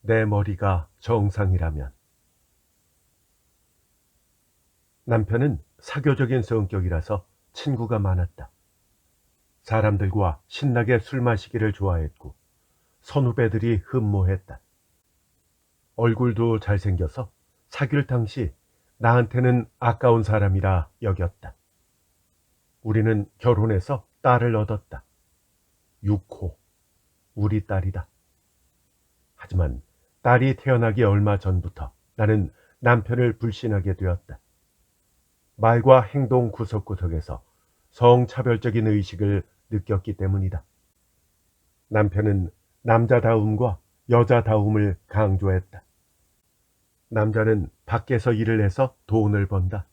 내 머리가 정상이라면. 남편은 사교적인 성격이라서 친구가 많았다. 사람들과 신나게 술 마시기를 좋아했고 선후배들이 흠모했다. 얼굴도 잘생겨서 사귈 당시 나한테는 아까운 사람이라 여겼다. 우리는 결혼해서 딸을 얻었다. 6호, 우리 딸이다. 하지만 딸이 태어나기 얼마 전부터 나는 남편을 불신하게 되었다. 말과 행동 구석구석에서 성차별적인 의식을 느꼈기 때문이다. 남편은 남자다움과 여자다움을 강조했다. 남자는 밖에서 일을 해서 돈을 번다.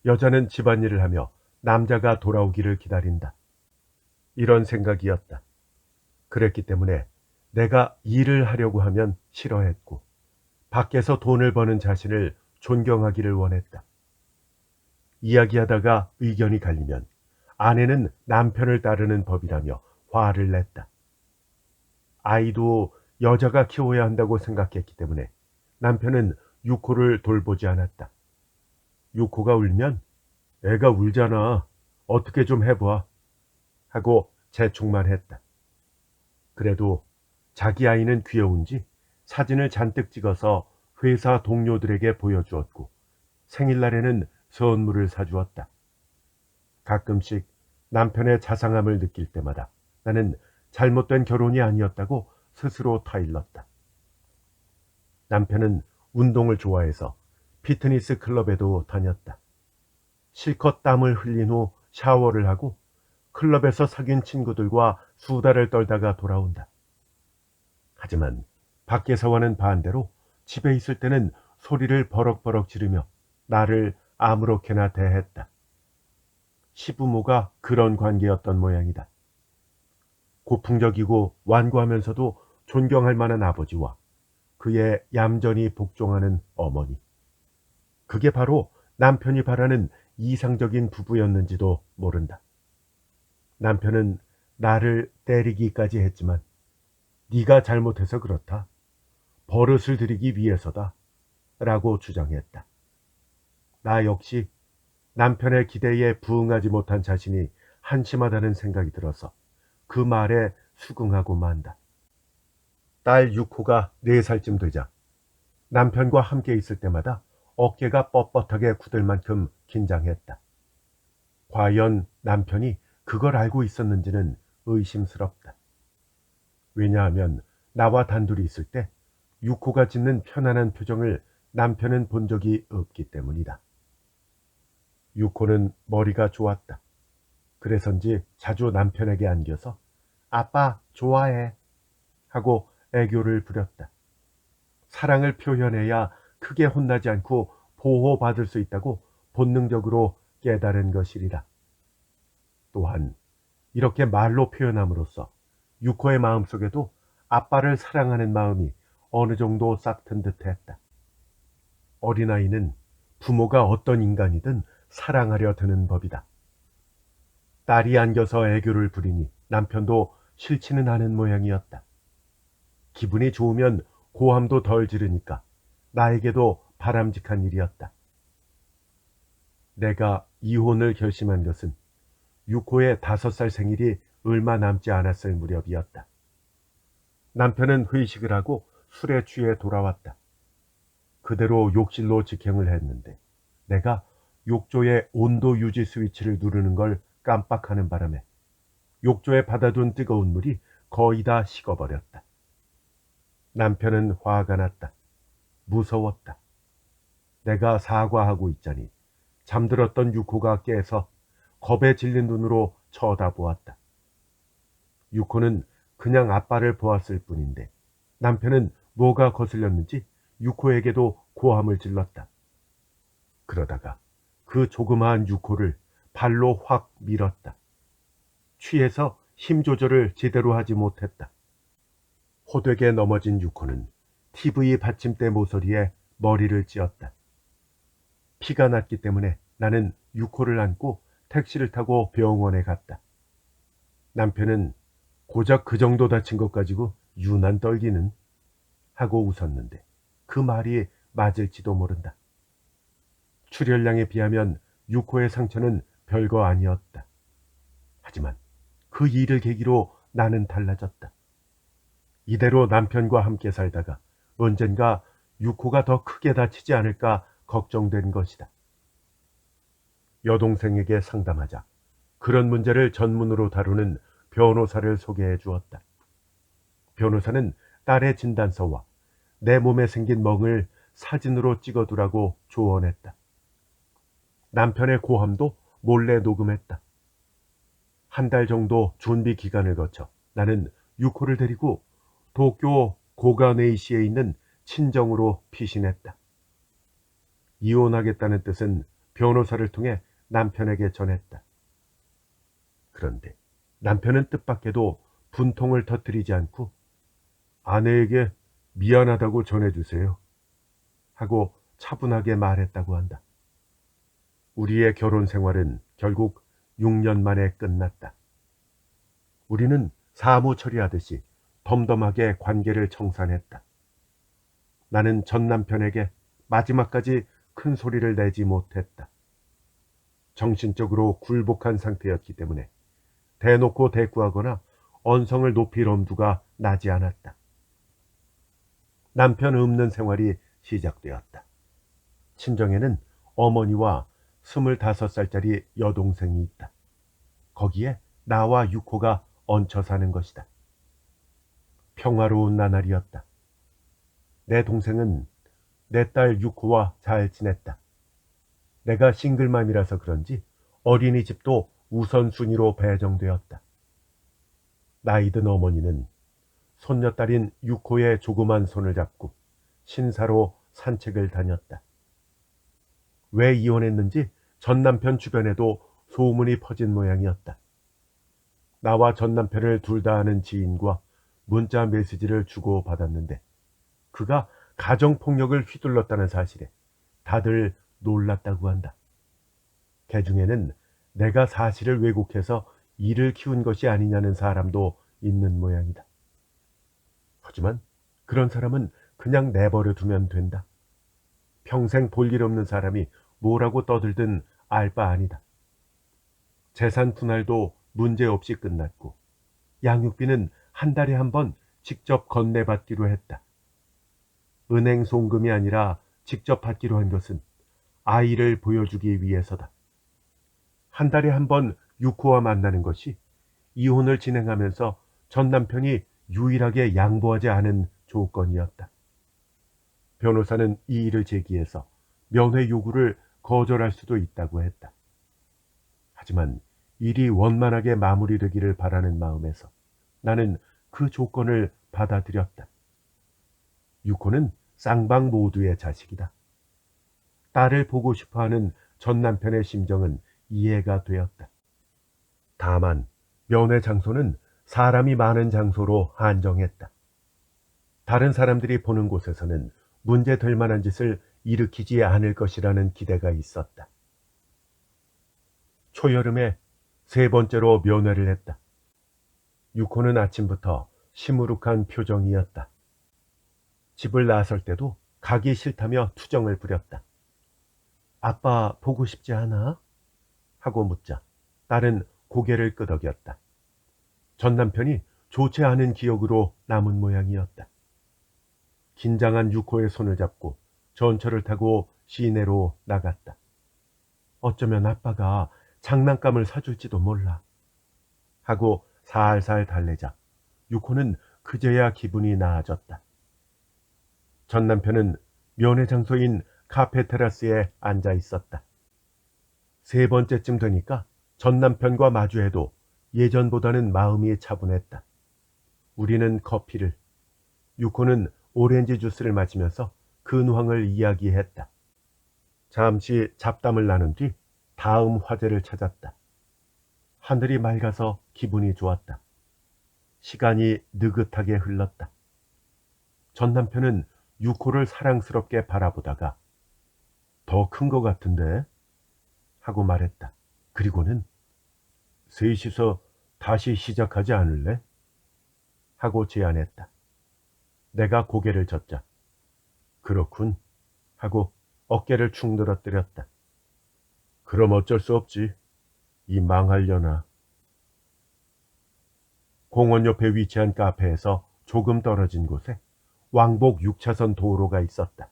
여자는 집안일을 하며 남자가 돌아오기를 기다린다. 이런 생각이었다. 그랬기 때문에 내가 일을 하려고 하면 싫어했고 밖에서 돈을 버는 자신을 존경하기를 원했다. 이야기하다가 의견이 갈리면 아내는 남편을 따르는 법이라며 화를 냈다. 아이도 여자가 키워야 한다고 생각했기 때문에 남편은 6호를 돌보지 않았다. 6호가 울면 애가 울잖아. 어떻게 좀 해봐. 하고 재촉만 했다. 그래도 자기 아이는 귀여운지 사진을 잔뜩 찍어서 회사 동료들에게 보여주었고 생일날에는 선물을 사주었다. 가끔씩 남편의 자상함을 느낄 때마다 나는 잘못된 결혼이 아니었다고 스스로 타일렀다. 남편은 운동을 좋아해서 피트니스 클럽에도 다녔다. 실컷 땀을 흘린 후 샤워를 하고 클럽에서 사귄 친구들과 수다를 떨다가 돌아온다. 하지만 밖에서와는 반대로 집에 있을 때는 소리를 버럭버럭 지르며 나를 아무렇게나 대했다. 시부모가 그런 관계였던 모양이다. 고풍적이고 완고하면서도 존경할 만한 아버지와 그의 얌전히 복종하는 어머니. 그게 바로 남편이 바라는 이상적인 부부였는지도 모른다. 남편은 나를 때리기까지 했지만 네가 잘못해서 그렇다. 버릇을 들이기 위해서다. 라고 주장했다. 나 역시 남편의 기대에 부응하지 못한 자신이 한심하다는 생각이 들어서 그 말에 수긍하고 만다. 딸 6호가 4살쯤 되자 남편과 함께 있을 때마다 어깨가 뻣뻣하게 굳을 만큼 긴장했다. 과연 남편이 그걸 알고 있었는지는 의심스럽다. 왜냐하면 나와 단둘이 있을 때 6호가 짓는 편안한 표정을 남편은 본 적이 없기 때문이다. 6호는 머리가 좋았다. 그래서인지 자주 남편에게 안겨서 아빠 좋아해 하고 애교를 부렸다. 사랑을 표현해야 크게 혼나지 않고 보호받을 수 있다고 본능적으로 깨달은 것이리라. 또한 이렇게 말로 표현함으로써 6호의 마음속에도 아빠를 사랑하는 마음이 어느 정도 싹튼 듯했다. 어린아이는 부모가 어떤 인간이든 사랑하려 드는 법이다. 딸이 안겨서 애교를 부리니 남편도 싫지는 않은 모양이었다. 기분이 좋으면 고함도 덜 지르니까 나에게도 바람직한 일이었다. 내가 이혼을 결심한 것은 6호의 5살 생일이 얼마 남지 않았을 무렵이었다. 남편은 회식을 하고 술에 취해 돌아왔다. 그대로 욕실로 직행을 했는데 내가 욕조의 온도 유지 스위치를 누르는 걸 깜빡하는 바람에 욕조에 받아둔 뜨거운 물이 거의 다 식어버렸다. 남편은 화가 났다. 무서웠다. 내가 사과하고 있자니 잠들었던 6호가 깨서 겁에 질린 눈으로 쳐다보았다. 6호는 그냥 아빠를 보았을 뿐인데 남편은 뭐가 거슬렸는지 6호에게도 고함을 질렀다. 그러다가 그 조그마한 6호를 발로 확 밀었다. 취해서 힘 조절을 제대로 하지 못했다. 호되게 넘어진 6호는 TV 받침대 모서리에 머리를 찧었다. 피가 났기 때문에 나는 6호를 안고 택시를 타고 병원에 갔다. 남편은 고작 그 정도 다친 것 가지고 유난 떨기는 하고 웃었는데 그 말이 맞을지도 모른다. 출혈량에 비하면 유코의 상처는 별거 아니었다. 하지만 그 일을 계기로 나는 달라졌다. 이대로 남편과 함께 살다가 언젠가 유코가 더 크게 다치지 않을까 걱정된 것이다. 여동생에게 상담하자 그런 문제를 전문으로 다루는 변호사를 소개해 주었다. 변호사는 딸의 진단서와 내 몸에 생긴 멍을 사진으로 찍어두라고 조언했다. 남편의 고함도 몰래 녹음했다. 한 달 정도 준비 기간을 거쳐 나는 유코를 데리고 도쿄 고가네이시에 있는 친정으로 피신했다. 이혼하겠다는 뜻은 변호사를 통해 남편에게 전했다. 그런데 남편은 뜻밖에도 분통을 터뜨리지 않고 아내에게 미안하다고 전해주세요 하고 차분하게 말했다고 한다. 우리의 결혼 생활은 결국 6년 만에 끝났다. 우리는 사무 처리하듯이 덤덤하게 관계를 청산했다. 나는 전 남편에게 마지막까지 큰 소리를 내지 못했다. 정신적으로 굴복한 상태였기 때문에 대놓고 대꾸하거나 언성을 높일 엄두가 나지 않았다. 남편 없는 생활이 시작되었다. 친정에는 어머니와 25살짜리 여동생이 있다. 거기에 나와 유코가 얹혀 사는 것이다. 평화로운 나날이었다. 내 동생은 내 딸 유코와 잘 지냈다. 내가 싱글맘이라서 그런지 어린이집도 우선순위로 배정되었다. 나이든 어머니는 손녀딸인 유코의 조그만 손을 잡고 신사로 산책을 다녔다. 왜 이혼했는지 전 남편 주변에도 소문이 퍼진 모양이었다. 나와 전 남편을 둘 다 아는 지인과 문자 메시지를 주고받았는데 그가 가정폭력을 휘둘렀다는 사실에 다들 놀랐다고 한다. 그 중에는 내가 사실을 왜곡해서 이를 키운 것이 아니냐는 사람도 있는 모양이다. 하지만 그런 사람은 그냥 내버려 두면 된다. 평생 볼 일 없는 사람이 뭐라고 떠들든 알 바 아니다. 재산 분할도 문제없이 끝났고 양육비는 한 달에 한 번 직접 건네받기로 했다. 은행 송금이 아니라 직접 받기로 한 것은 아이를 보여주기 위해서다. 한 달에 한 번 유코와 만나는 것이 이혼을 진행하면서 전 남편이 유일하게 양보하지 않은 조건이었다. 변호사는 이 일을 제기해서 면회 요구를 거절할 수도 있다고 했다. 하지만 일이 원만하게 마무리되기를 바라는 마음에서 나는 그 조건을 받아들였다. 유코는 쌍방 모두의 자식이다. 딸을 보고 싶어하는 전 남편의 심정은 이해가 되었다. 다만 면회 장소는 사람이 많은 장소로 한정했다. 다른 사람들이 보는 곳에서는 문제될 만한 짓을 일으키지 않을 것이라는 기대가 있었다. 초여름에 3번째로 면회를 했다. 유코는 아침부터 시무룩한 표정이었다. 집을 나설 때도 가기 싫다며 투정을 부렸다. 아빠 보고 싶지 않아? 하고 묻자 딸은 고개를 끄덕였다. 전 남편이 좋지 않은 기억으로 남은 모양이었다. 긴장한 유코의 손을 잡고 전철을 타고 시내로 나갔다. 어쩌면 아빠가 장난감을 사줄지도 몰라. 하고 살살 달래자 유코는 그제야 기분이 나아졌다. 전 남편은 면회 장소인 카페 테라스에 앉아 있었다. 3번째쯤 되니까 전 남편과 마주해도 예전보다는 마음이 차분했다. 우리는 커피를, 유코는 오렌지 주스를 마시면서 근황을 이야기했다. 잠시 잡담을 나눈 뒤 다음 화제를 찾았다. 하늘이 맑아서 기분이 좋았다. 시간이 느긋하게 흘렀다. 전 남편은 유코를 사랑스럽게 바라보다가 더 큰 것 같은데? 하고 말했다. 그리고는 셋이서 다시 시작하지 않을래? 하고 제안했다. 내가 고개를 젓자 그렇군 하고 어깨를 축 늘어뜨렸다. 그럼 어쩔 수 없지. 이 망할려나. 공원 옆에 위치한 카페에서 조금 떨어진 곳에 왕복 6차선 도로가 있었다.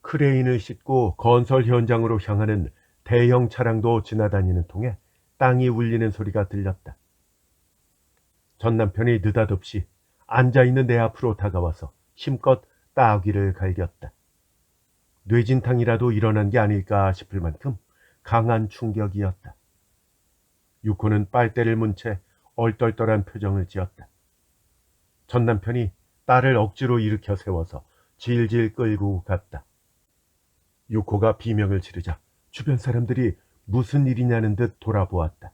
크레인을 싣고 건설 현장으로 향하는 대형 차량도 지나다니는 통에 땅이 울리는 소리가 들렸다. 전 남편이 느닷없이 앉아있는 내 앞으로 다가와서 힘껏 따귀를 갈겼다. 뇌진탕이라도 일어난 게 아닐까 싶을 만큼 강한 충격이었다. 유코는 빨대를 문 채 얼떨떨한 표정을 지었다. 전 남편이 딸을 억지로 일으켜 세워서 질질 끌고 갔다. 유코가 비명을 지르자 주변 사람들이 무슨 일이냐는 듯 돌아보았다.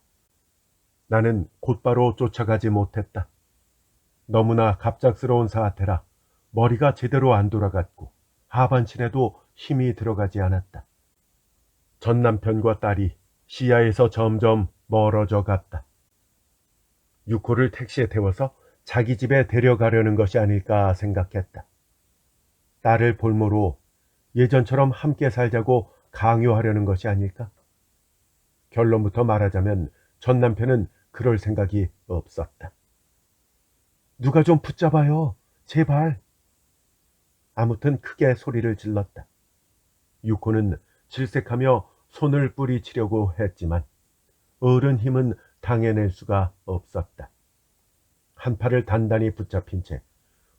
나는 곧바로 쫓아가지 못했다. 너무나 갑작스러운 사태라 머리가 제대로 안 돌아갔고 하반신에도 힘이 들어가지 않았다. 전 남편과 딸이 시야에서 점점 멀어져 갔다. 유코를 택시에 태워서 자기 집에 데려가려는 것이 아닐까 생각했다. 딸을 볼모로 예전처럼 함께 살자고 강요하려는 것이 아닐까? 결론부터 말하자면 전 남편은 그럴 생각이 없었다. 누가 좀 붙잡아요. 제발. 아무튼 크게 소리를 질렀다. 유코는 질색하며 손을 뿌리치려고 했지만 어른 힘은 당해낼 수가 없었다. 한 팔을 단단히 붙잡힌 채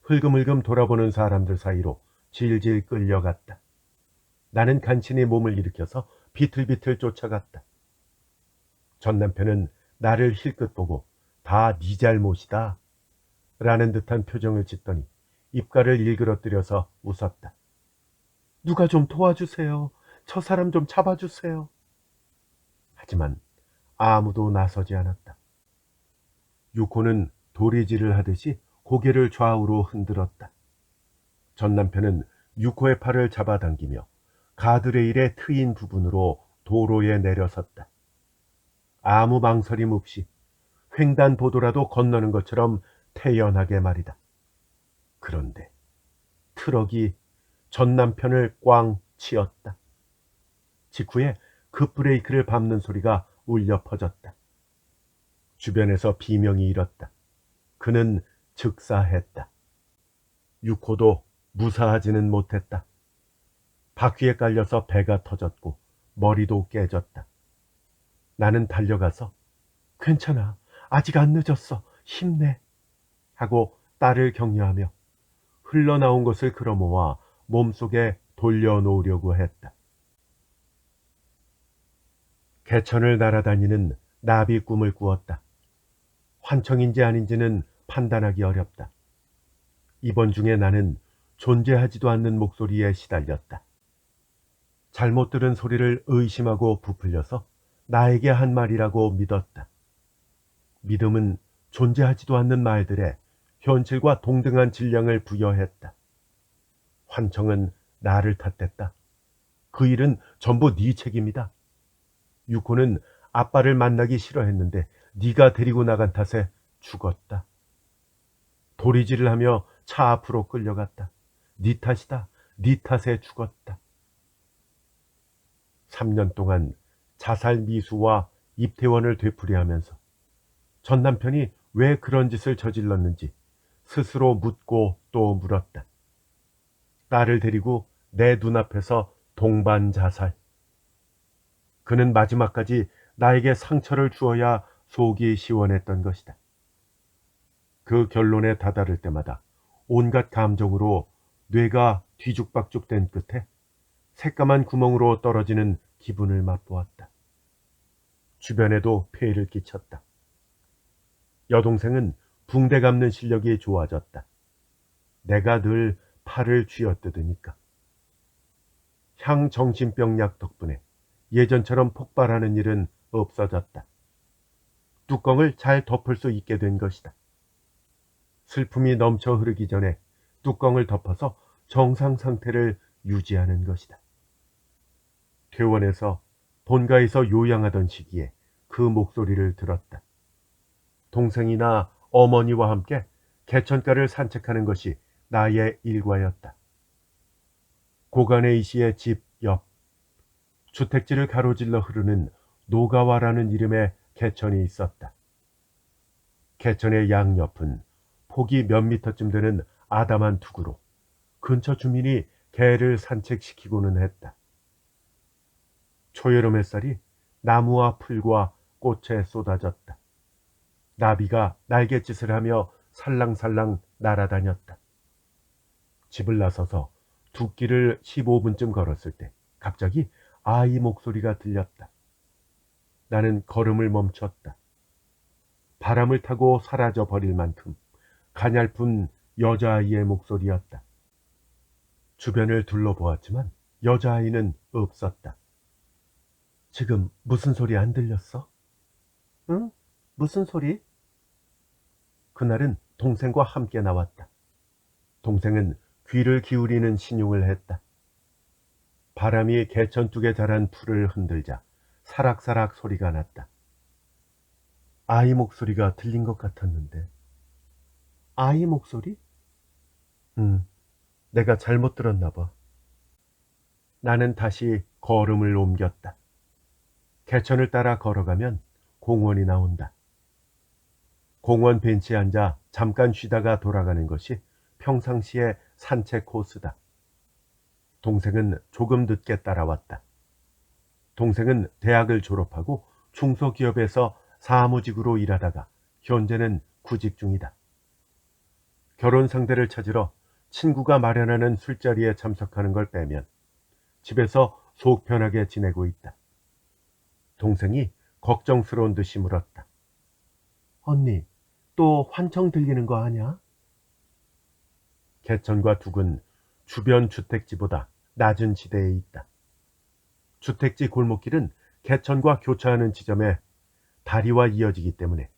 흘금흘금 돌아보는 사람들 사이로 질질 끌려갔다. 나는 간신히 몸을 일으켜서 비틀비틀 쫓아갔다. 전 남편은 나를 힐끗 보고 다 네 잘못이다 라는 듯한 표정을 짓더니 입가를 일그러뜨려서 웃었다. 누가 좀 도와주세요. 저 사람 좀 잡아주세요. 하지만 아무도 나서지 않았다. 유코는 도리질을 하듯이 고개를 좌우로 흔들었다. 전 남편은 유코의 팔을 잡아당기며 가드레일의 트인 부분으로 도로에 내려섰다. 아무 망설임 없이 횡단보도라도 건너는 것처럼 태연하게 말이다. 그런데 트럭이 전 남편을 꽝 치었다. 직후에 급브레이크를 밟는 소리가 울려 퍼졌다. 주변에서 비명이 일었다. 그는 즉사했다. 유코도 무사하지는 못했다. 바퀴에 깔려서 배가 터졌고 머리도 깨졌다. 나는 달려가서 괜찮아. 아직 안 늦었어. 힘내. 하고 딸을 격려하며 흘러나온 것을 끌어모아 몸속에 돌려놓으려고 했다. 개천을 날아다니는 나비 꿈을 꾸었다. 환청인지 아닌지는 판단하기 어렵다. 이번 중에 나는 존재하지도 않는 목소리에 시달렸다. 잘못 들은 소리를 의심하고 부풀려서 나에게 한 말이라고 믿었다. 믿음은 존재하지도 않는 말들에 현실과 동등한 질량을 부여했다. 환청은 나를 탓했다. 그 일은 전부 네 책임이다. 유코는 아빠를 만나기 싫어했는데 네가 데리고 나간 탓에 죽었다. 도리질을 하며 차 앞으로 끌려갔다. 네 탓이다. 네 탓에 죽었다. 3년 동안 자살 미수와 입퇴원을 되풀이하면서 전 남편이 왜 그런 짓을 저질렀는지 스스로 묻고 또 물었다. 딸을 데리고 내 눈앞에서 동반 자살. 그는 마지막까지 나에게 상처를 주어야 속이 시원했던 것이다. 그 결론에 다다를 때마다 온갖 감정으로 뇌가 뒤죽박죽된 끝에 새까만 구멍으로 떨어지는 기분을 맛보았다. 주변에도 폐해를 끼쳤다. 여동생은 붕대 감는 실력이 좋아졌다. 내가 늘 팔을 쥐어뜯으니까. 향정신병약 덕분에 예전처럼 폭발하는 일은 없어졌다. 뚜껑을 잘 덮을 수 있게 된 것이다. 슬픔이 넘쳐 흐르기 전에 뚜껑을 덮어서 정상 상태를 유지하는 것이다. 퇴원해서 본가에서 요양하던 시기에 그 목소리를 들었다. 동생이나 어머니와 함께 개천가를 산책하는 것이 나의 일과였다. 고간의 이씨의 집 옆 주택지를 가로질러 흐르는 노가와라는 이름의 개천이 있었다. 개천의 양옆은 폭이 몇 미터쯤 되는 아담한 투구로 근처 주민이 개를 산책시키고는 했다. 초여름 햇살이 나무와 풀과 꽃에 쏟아졌다. 나비가 날갯짓을 하며 살랑살랑 날아다녔다. 집을 나서서 두 끼를 15분쯤 걸었을 때 갑자기 아이 목소리가 들렸다. 나는 걸음을 멈췄다. 바람을 타고 사라져 버릴 만큼 가냘픈 여자아이의 목소리였다. 주변을 둘러보았지만 여자아이는 없었다. 지금 무슨 소리 안 들렸어? 응? 무슨 소리? 그날은 동생과 함께 나왔다. 동생은 귀를 기울이는 신용을 했다. 바람이 개천둑에 자란 풀을 흔들자 사락사락 소리가 났다. 아이 목소리가 들린 것 같았는데. 아이 목소리? 내가 잘못 들었나 봐. 나는 다시 걸음을 옮겼다. 개천을 따라 걸어가면 공원이 나온다. 공원 벤치에 앉아 잠깐 쉬다가 돌아가는 것이 평상시의 산책 코스다. 동생은 조금 늦게 따라왔다. 동생은 대학을 졸업하고 중소기업에서 사무직으로 일하다가 현재는 구직 중이다. 결혼 상대를 찾으러 친구가 마련하는 술자리에 참석하는 걸 빼면 집에서 속 편하게 지내고 있다. 동생이 걱정스러운 듯이 물었다. 언니, 또 환청 들리는 거 아냐? 개천과 둑은 주변 주택지보다 낮은 지대에 있다. 주택지 골목길은 개천과 교차하는 지점에 다리와 이어지기 때문에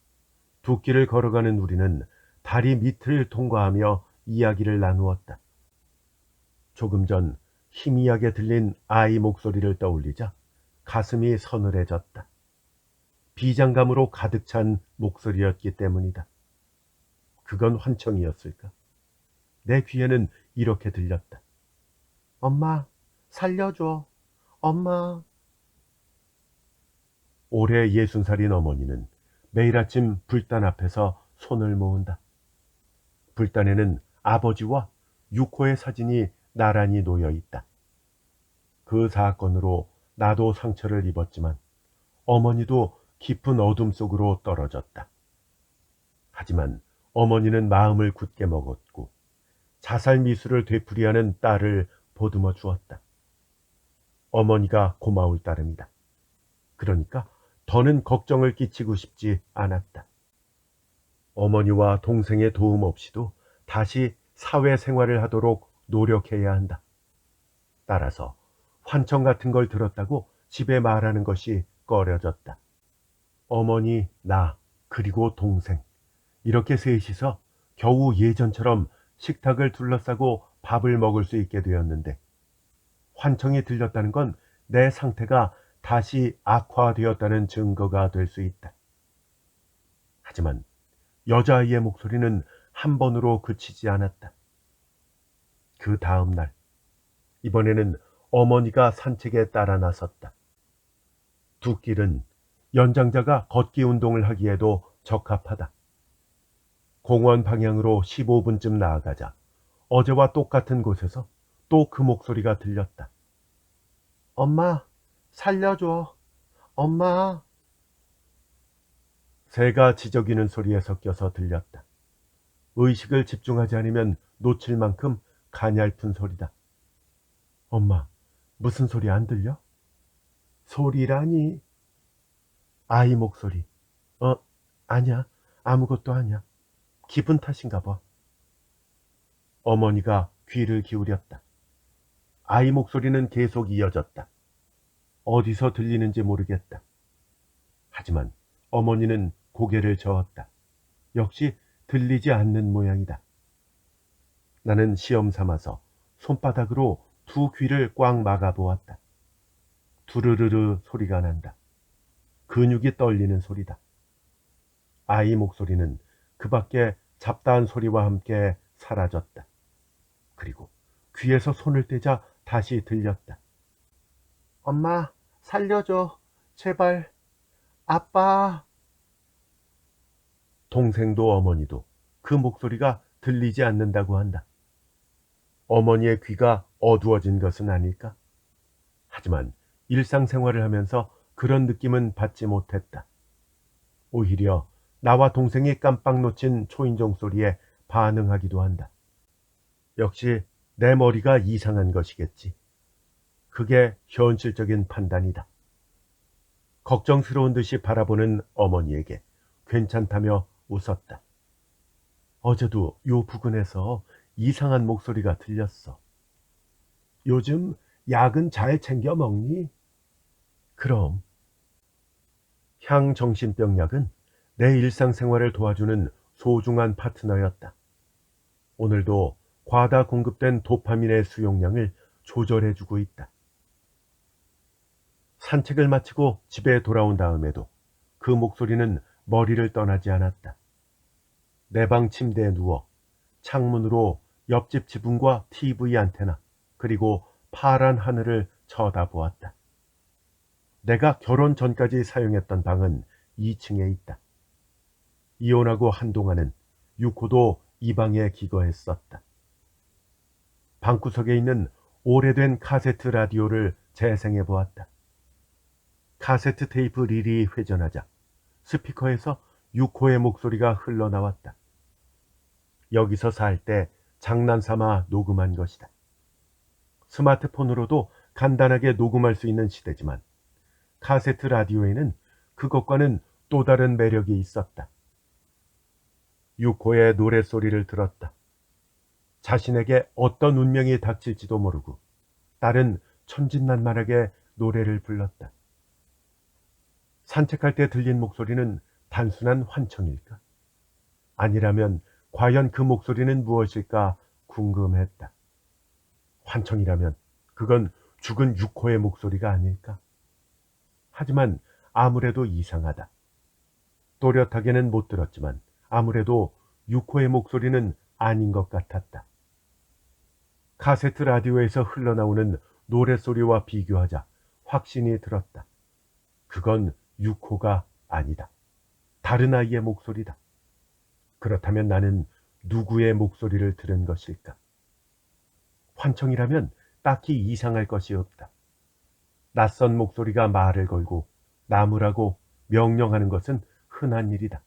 두 길을 걸어가는 우리는 다리 밑을 통과하며 이야기를 나누었다. 조금 전 희미하게 들린 아이 목소리를 떠올리자 가슴이 서늘해졌다. 비장감으로 가득 찬 목소리였기 때문이다. 그건 환청이었을까? 내 귀에는 이렇게 들렸다. 엄마, 살려줘. 엄마. 올해 60살인 어머니는 매일 아침 불단 앞에서 손을 모은다. 불단에는 아버지와 6호의 사진이 나란히 놓여 있다. 그 사건으로 나도 상처를 입었지만 어머니도 깊은 어둠 속으로 떨어졌다. 하지만 어머니는 마음을 굳게 먹었고 자살 미수를 되풀이하는 딸을 보듬어 주었다. 어머니가 고마울 따름이다. 그러니까 더는 걱정을 끼치고 싶지 않았다. 어머니와 동생의 도움 없이도 다시 사회생활을 하도록 노력해야 한다. 따라서 환청 같은 걸 들었다고 집에 말하는 것이 꺼려졌다. 어머니, 나, 그리고 동생, 이렇게 셋이서 겨우 예전처럼 식탁을 둘러싸고 밥을 먹을 수 있게 되었는데 환청이 들렸다는 건 내 상태가 다시 악화되었다는 증거가 될 수 있다. 하지만 여자아이의 목소리는 한 번으로 그치지 않았다. 그 다음 날, 이번에는 어머니가 산책에 따라 나섰다. 두 길은 연장자가 걷기 운동을 하기에도 적합하다. 공원 방향으로 15분쯤 나아가자 어제와 똑같은 곳에서 또 그 목소리가 들렸다. 엄마, 살려줘. 엄마. 새가 지저귀는 소리에 섞여서 들렸다. 의식을 집중하지 않으면 놓칠 만큼 가냘픈 소리다. 엄마, 무슨 소리 안 들려? 소리라니. 아이 목소리. 아니야. 아무것도 아니야. 기분 탓인가 봐. 어머니가 귀를 기울였다. 아이 목소리는 계속 이어졌다. 어디서 들리는지 모르겠다. 하지만 어머니는 고개를 저었다. 역시 들리지 않는 모양이다. 나는 시험 삼아서 손바닥으로 두 귀를 꽉 막아보았다. 두르르르 소리가 난다. 근육이 떨리는 소리다. 아이 목소리는 그 밖에 잡다한 소리와 함께 사라졌다. 그리고 귀에서 손을 떼자 다시 들렸다. 엄마, 살려줘. 제발. 아빠. 동생도 어머니도 그 목소리가 들리지 않는다고 한다. 어머니의 귀가 어두워진 것은 아닐까? 하지만 일상생활을 하면서 그런 느낌은 받지 못했다. 오히려 나와 동생이 깜빡 놓친 초인종 소리에 반응하기도 한다. 역시 내 머리가 이상한 것이겠지. 그게 현실적인 판단이다. 걱정스러운 듯이 바라보는 어머니에게 괜찮다며 웃었다. 어제도 요 부근에서 이상한 목소리가 들렸어. 요즘 약은 잘 챙겨 먹니? 그럼. 향정신병 약은 내 일상생활을 도와주는 소중한 파트너였다. 오늘도 과다 공급된 도파민의 수용량을 조절해주고 있다. 산책을 마치고 집에 돌아온 다음에도 그 목소리는 머리를 떠나지 않았다. 내 방 침대에 누워 창문으로 옆집 지붕과 TV 안테나 그리고 파란 하늘을 쳐다보았다. 내가 결혼 전까지 사용했던 방은 2층에 있다. 이혼하고 한동안은 유코도 이 방에 기거했었다. 방구석에 있는 오래된 카세트 라디오를 재생해 보았다. 카세트 테이프 릴이 회전하자 스피커에서 유코의 목소리가 흘러나왔다. 여기서 살 때 장난삼아 녹음한 것이다. 스마트폰으로도 간단하게 녹음할 수 있는 시대지만 카세트 라디오에는 그것과는 또 다른 매력이 있었다. 유코의 노랫소리를 들었다. 자신에게 어떤 운명이 닥칠지도 모르고 딸은 천진난만하게 노래를 불렀다. 산책할 때 들린 목소리는 단순한 환청일까? 아니라면 과연 그 목소리는 무엇일까 궁금했다. 환청이라면 그건 죽은 유코의 목소리가 아닐까? 하지만 아무래도 이상하다. 또렷하게는 못 들었지만 아무래도 유코의 목소리는 아닌 것 같았다. 카세트 라디오에서 흘러나오는 노랫소리와 비교하자 확신이 들었다. 그건 유코가 아니다. 다른 아이의 목소리다. 그렇다면 나는 누구의 목소리를 들은 것일까? 환청이라면 딱히 이상할 것이 없다. 낯선 목소리가 말을 걸고 나무라고 명령하는 것은 흔한 일이다.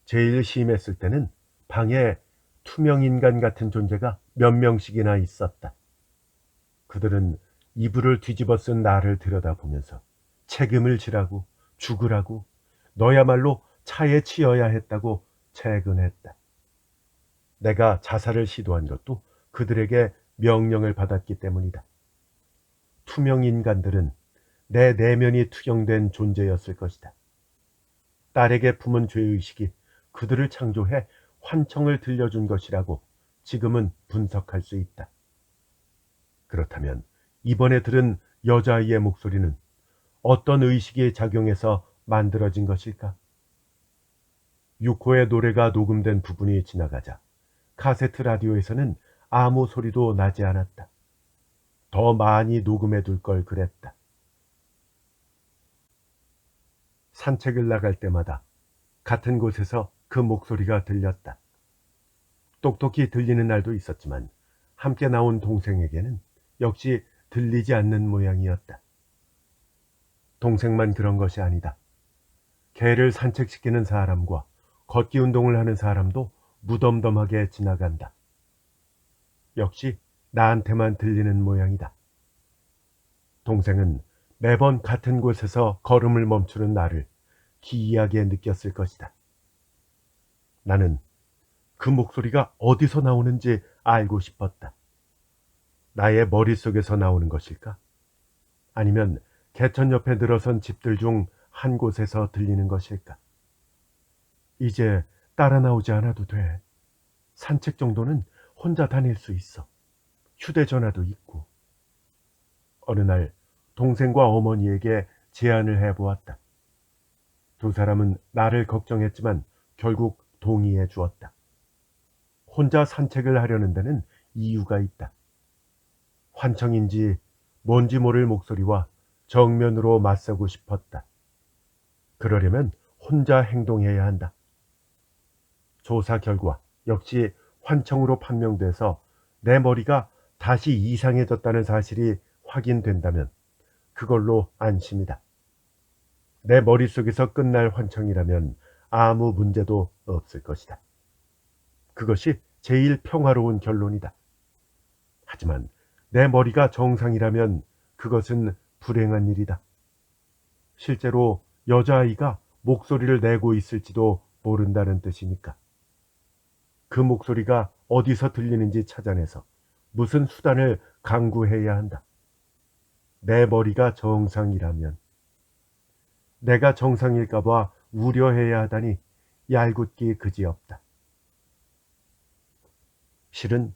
제일 심했을 때는 방에 투명인간 같은 존재가 몇 명씩이나 있었다. 그들은 이불을 뒤집어 쓴 나를 들여다보면서 책임을 지라고 죽으라고 너야말로 차에 치여야 했다고 채근했다. 내가 자살을 시도한 것도 그들에게 명령을 받았기 때문이다. 투명 인간들은 내 내면이 투영된 존재였을 것이다. 딸에게 품은 죄의식이 그들을 창조해 환청을 들려준 것이라고 지금은 분석할 수 있다. 그렇다면 이번에 들은 여자아이의 목소리는 어떤 의식이 작용해서 만들어진 것일까? 유코의 노래가 녹음된 부분이 지나가자 카세트 라디오에서는 아무 소리도 나지 않았다. 더 많이 녹음해 둘 걸 그랬다. 산책을 나갈 때마다 같은 곳에서 그 목소리가 들렸다. 똑똑히 들리는 날도 있었지만 함께 나온 동생에게는 역시 들리지 않는 모양이었다. 동생만 그런 것이 아니다. 개를 산책시키는 사람과 걷기 운동을 하는 사람도 무덤덤하게 지나간다. 역시 나한테만 들리는 모양이다. 동생은 매번 같은 곳에서 걸음을 멈추는 나를 기이하게 느꼈을 것이다. 나는 그 목소리가 어디서 나오는지 알고 싶었다. 나의 머릿속에서 나오는 것일까? 아니면 개천 옆에 늘어선 집들 중 한 곳에서 들리는 것일까? 이제 따라 나오지 않아도 돼. 산책 정도는 혼자 다닐 수 있어. 휴대전화도 있고. 어느 날 동생과 어머니에게 제안을 해보았다. 두 사람은 나를 걱정했지만 결국 동의해 주었다. 혼자 산책을 하려는 데는 이유가 있다. 환청인지 뭔지 모를 목소리와 정면으로 맞서고 싶었다. 그러려면 혼자 행동해야 한다. 조사 결과 역시 환청으로 판명돼서 내 머리가 다시 이상해졌다는 사실이 확인된다면 그걸로 안심이다. 내 머릿속에서 끝날 환청이라면 아무 문제도 없을 것이다. 그것이 제일 평화로운 결론이다. 하지만 내 머리가 정상이라면 그것은 불행한 일이다. 실제로 여자아이가 목소리를 내고 있을지도 모른다는 뜻이니까. 그 목소리가 어디서 들리는지 찾아내서 무슨 수단을 강구해야 한다. 내 머리가 정상이라면. 내가 정상일까봐 우려해야 하다니 얄궂기 그지없다. 실은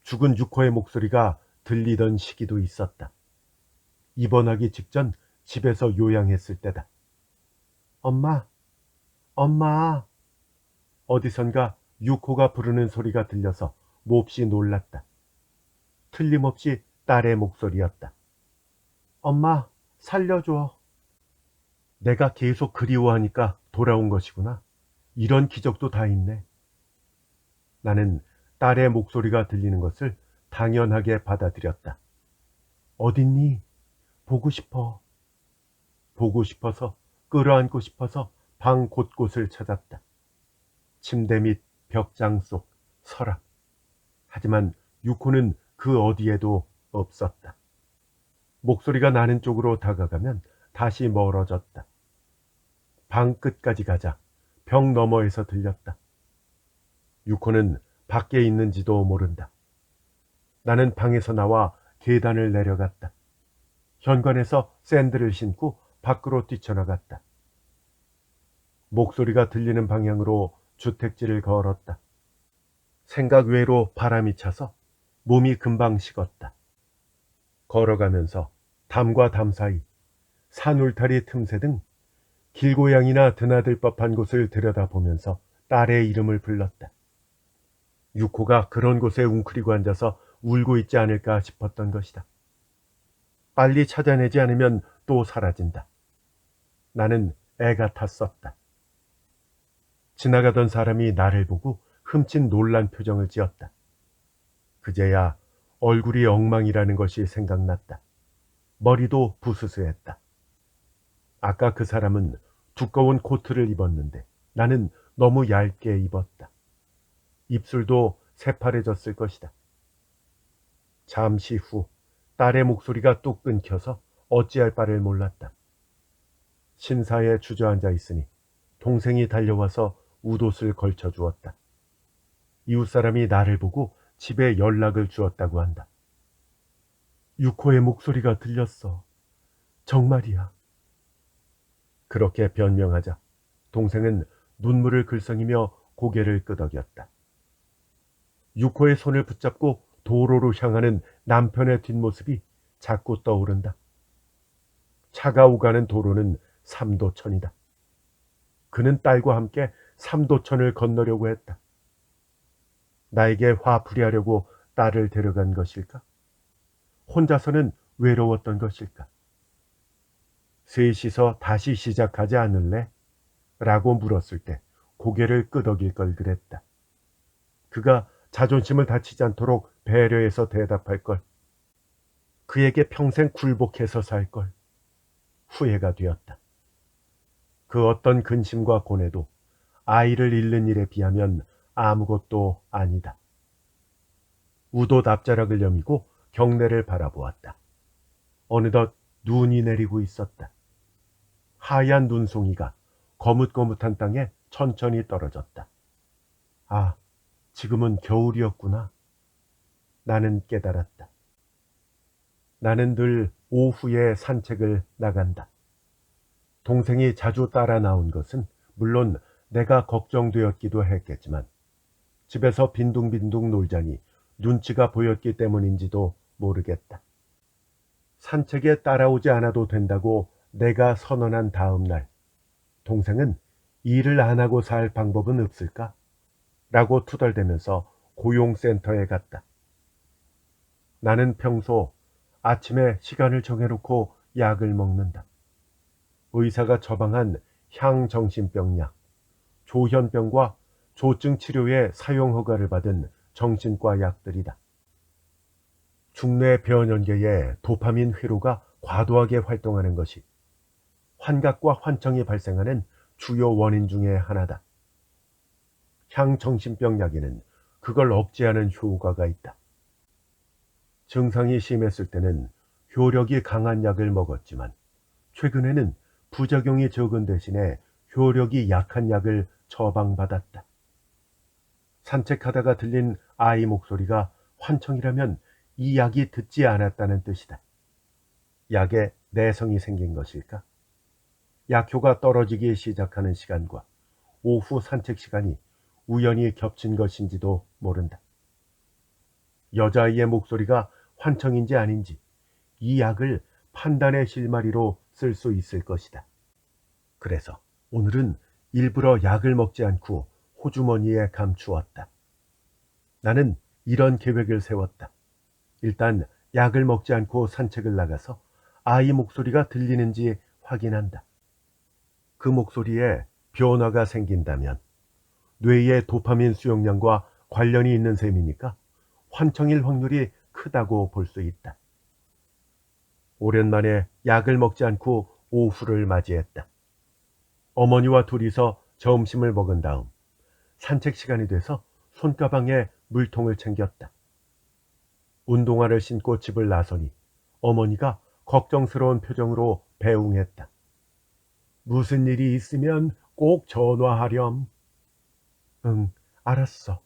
죽은 6호의 목소리가 들리던 시기도 있었다. 입원하기 직전 집에서 요양했을 때다. 엄마, 엄마. 어디선가 6호가 부르는 소리가 들려서 몹시 놀랐다. 틀림없이 딸의 목소리였다. 엄마, 살려줘. 내가 계속 그리워하니까 돌아온 것이구나. 이런 기적도 다 있네. 나는 딸의 목소리가 들리는 것을 당연하게 받아들였다. 어딨니? 보고 싶어. 보고 싶어서, 끌어안고 싶어서 방 곳곳을 찾았다. 침대 밑 벽장 속, 서랍. 하지만 6호는 그 어디에도 없었다. 목소리가 나는 쪽으로 다가가면 다시 멀어졌다. 방 끝까지 가자 벽 너머에서 들렸다. 6호는 밖에 있는지도 모른다. 나는 방에서 나와 계단을 내려갔다. 현관에서 샌들을 신고 밖으로 뛰쳐나갔다. 목소리가 들리는 방향으로 주택지를 걸었다. 생각 외로 바람이 차서 몸이 금방 식었다. 걸어가면서 담과 담 사이, 산 울타리 틈새 등 길고양이나 드나들 법한 곳을 들여다보면서 딸의 이름을 불렀다. 6호가 그런 곳에 웅크리고 앉아서 울고 있지 않을까 싶었던 것이다. 빨리 찾아내지 않으면 또 사라진다. 나는 애가 탔었다. 지나가던 사람이 나를 보고 흠칫 놀란 표정을 지었다. 그제야 얼굴이 엉망이라는 것이 생각났다. 머리도 부스스했다. 아까 그 사람은 두꺼운 코트를 입었는데 나는 너무 얇게 입었다. 입술도 새파래졌을 것이다. 잠시 후 딸의 목소리가 뚝 끊겨서 어찌할 바를 몰랐다. 신사에 주저앉아 있으니 동생이 달려와서 웃옷을 걸쳐 주었다. 이웃사람이 나를 보고 집에 연락을 주었다고 한다. 6호의 목소리가 들렸어. 정말이야. 그렇게 변명하자 동생은 눈물을 글썽이며 고개를 끄덕였다. 6호의 손을 붙잡고 도로로 향하는 남편의 뒷모습이 자꾸 떠오른다. 차가 오가는 도로는 삼도천이다. 그는 딸과 함께 삼도천을 건너려고 했다. 나에게 화풀이하려고 딸을 데려간 것일까? 혼자서는 외로웠던 것일까? 셋이서 다시 시작하지 않을래? 라고 물었을 때 고개를 끄덕일 걸 그랬다. 그가 자존심을 다치지 않도록 배려해서 대답할 걸. 그에게 평생 굴복해서 살 걸. 후회가 되었다. 그 어떤 근심과 고뇌도 아이를 잃는 일에 비하면 아무것도 아니다. 우도 납자락을 여미고 경내를 바라보았다. 어느덧 눈이 내리고 있었다. 하얀 눈송이가 거뭇거뭇한 땅에 천천히 떨어졌다. 아, 지금은 겨울이었구나. 나는 깨달았다. 나는 늘 오후에 산책을 나간다. 동생이 자주 따라 나온 것은 물론 내가 걱정되었기도 했겠지만 집에서 빈둥빈둥 놀자니 눈치가 보였기 때문인지도 모르겠다. 산책에 따라오지 않아도 된다고 내가 선언한 다음 날 동생은 일을 안 하고 살 방법은 없을까? 라고 투덜대면서 고용센터에 갔다. 나는 평소 아침에 시간을 정해놓고 약을 먹는다. 의사가 처방한 향정신병 약, 조현병과 조증 치료에 사용 허가를 받은 정신과 약들이다. 중뇌 배연연계에 도파민 회로가 과도하게 활동하는 것이 환각과 환청이 발생하는 주요 원인 중의 하나다. 향정신병 약에는 그걸 억제하는 효과가 있다. 증상이 심했을 때는 효력이 강한 약을 먹었지만 최근에는 부작용이 적은 대신에 효력이 약한 약을 처방받았다. 산책하다가 들린 아이 목소리가 환청이라면 이 약이 듣지 않았다는 뜻이다. 약에 내성이 생긴 것일까? 약효가 떨어지기 시작하는 시간과 오후 산책 시간이 우연히 겹친 것인지도 모른다. 여자아이의 목소리가 환청인지 아닌지 이 약을 판단의 실마리로 쓸 수 있을 것이다. 그래서 오늘은 일부러 약을 먹지 않고 호주머니에 감추었다. 나는 이런 계획을 세웠다. 일단 약을 먹지 않고 산책을 나가서 아이 목소리가 들리는지 확인한다. 그 목소리에 변화가 생긴다면 뇌의 도파민 수용량과 관련이 있는 셈이니까 환청일 확률이 크다고 볼 수 있다. 오랜만에 약을 먹지 않고 오후를 맞이했다. 어머니와 둘이서 점심을 먹은 다음 산책 시간이 돼서 손가방에 물통을 챙겼다. 운동화를 신고 집을 나서니 어머니가 걱정스러운 표정으로 배웅했다. 무슨 일이 있으면 꼭 전화하렴. 응, 알았어.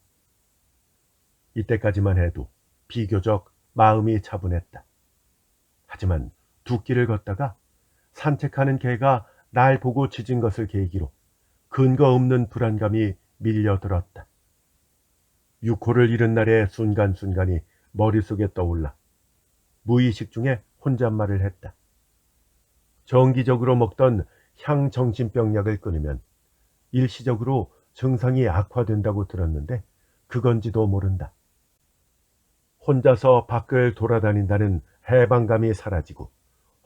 이때까지만 해도 비교적 마음이 차분했다. 하지만 두 길을 걷다가 산책하는 개가 날 보고 짖은 것을 계기로 근거 없는 불안감이 밀려들었다. 6호를 잃은 날의 순간순간이 머릿속에 떠올라 무의식 중에 혼잣말을 했다. 정기적으로 먹던 향정신병 약을 끊으면 일시적으로 증상이 악화된다고 들었는데 그건지도 모른다. 혼자서 밖을 돌아다닌다는 해방감이 사라지고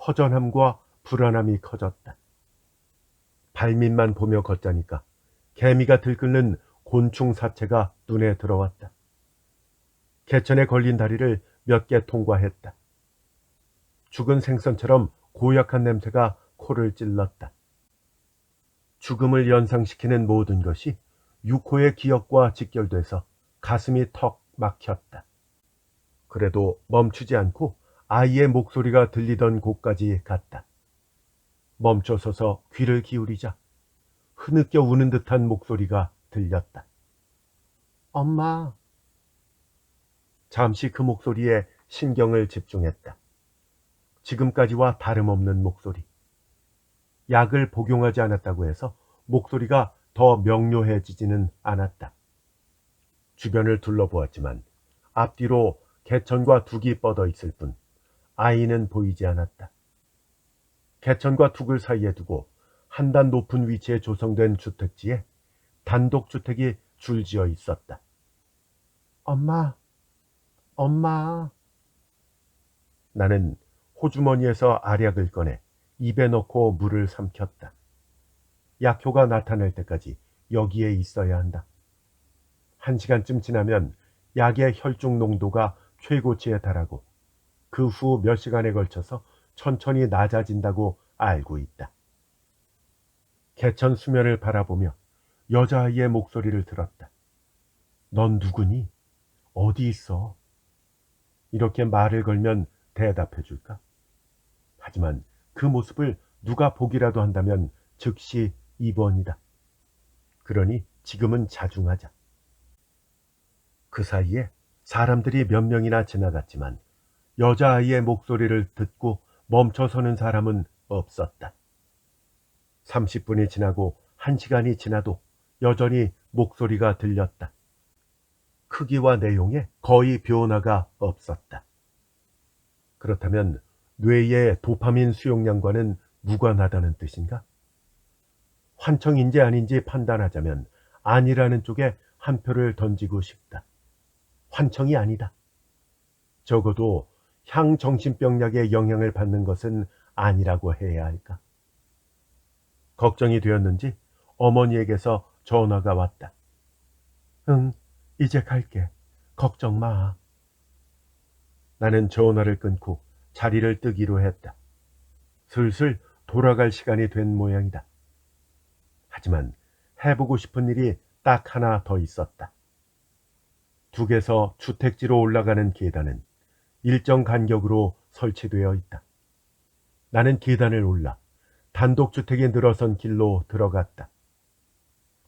허전함과 불안함이 커졌다. 발밑만 보며 걷자니까 개미가 들끓는 곤충 사체가 눈에 들어왔다. 개천에 걸린 다리를 몇 개 통과했다. 죽은 생선처럼 고약한 냄새가 코를 찔렀다. 죽음을 연상시키는 모든 것이 6호의 기억과 직결돼서 가슴이 턱 막혔다. 그래도 멈추지 않고 아이의 목소리가 들리던 곳까지 갔다. 멈춰서서 귀를 기울이자 흐느껴 우는 듯한 목소리가 들렸다. 엄마. 잠시 그 목소리에 신경을 집중했다. 지금까지와 다름없는 목소리. 약을 복용하지 않았다고 해서 목소리가 더 명료해지지는 않았다. 주변을 둘러보았지만 앞뒤로 개천과 둑이 뻗어 있을 뿐 아이는 보이지 않았다. 개천과 둑을 사이에 두고 한 단 높은 위치에 조성된 주택지에 단독주택이 줄지어 있었다. 엄마, 엄마. 나는 호주머니에서 알약을 꺼내 입에 넣고 물을 삼켰다. 약효가 나타날 때까지 여기에 있어야 한다. 1시간쯤 지나면 약의 혈중 농도가 최고치에 달하고 그 후 몇 시간에 걸쳐서 천천히 낮아진다고 알고 있다. 개천 수면을 바라보며 여자아이의 목소리를 들었다. 넌 누구니? 어디 있어? 이렇게 말을 걸면 대답해 줄까? 하지만 그 모습을 누가 보기라도 한다면 즉시 입원이다. 그러니 지금은 자중하자. 그 사이에 사람들이 몇 명이나 지나갔지만 여자아이의 목소리를 듣고 멈춰서는 사람은 없었다. 30분이 지나고 1시간이 지나도 여전히 목소리가 들렸다. 크기와 내용에 거의 변화가 없었다. 그렇다면 뇌의 도파민 수용량과는 무관하다는 뜻인가? 환청인지 아닌지 판단하자면 아니라는 쪽에 한 표를 던지고 싶다. 환청이 아니다. 적어도 향정신병약의 영향을 받는 것은 아니라고 해야 할까. 걱정이 되었는지 어머니에게서 전화가 왔다. 응, 이제 갈게. 걱정 마. 나는 전화를 끊고 자리를 뜨기로 했다. 슬슬 돌아갈 시간이 된 모양이다. 하지만 해보고 싶은 일이 딱 하나 더 있었다. 둑에서 주택지로 올라가는 계단은 일정 간격으로 설치되어 있다. 나는 계단을 올라 단독주택에 늘어선 길로 들어갔다.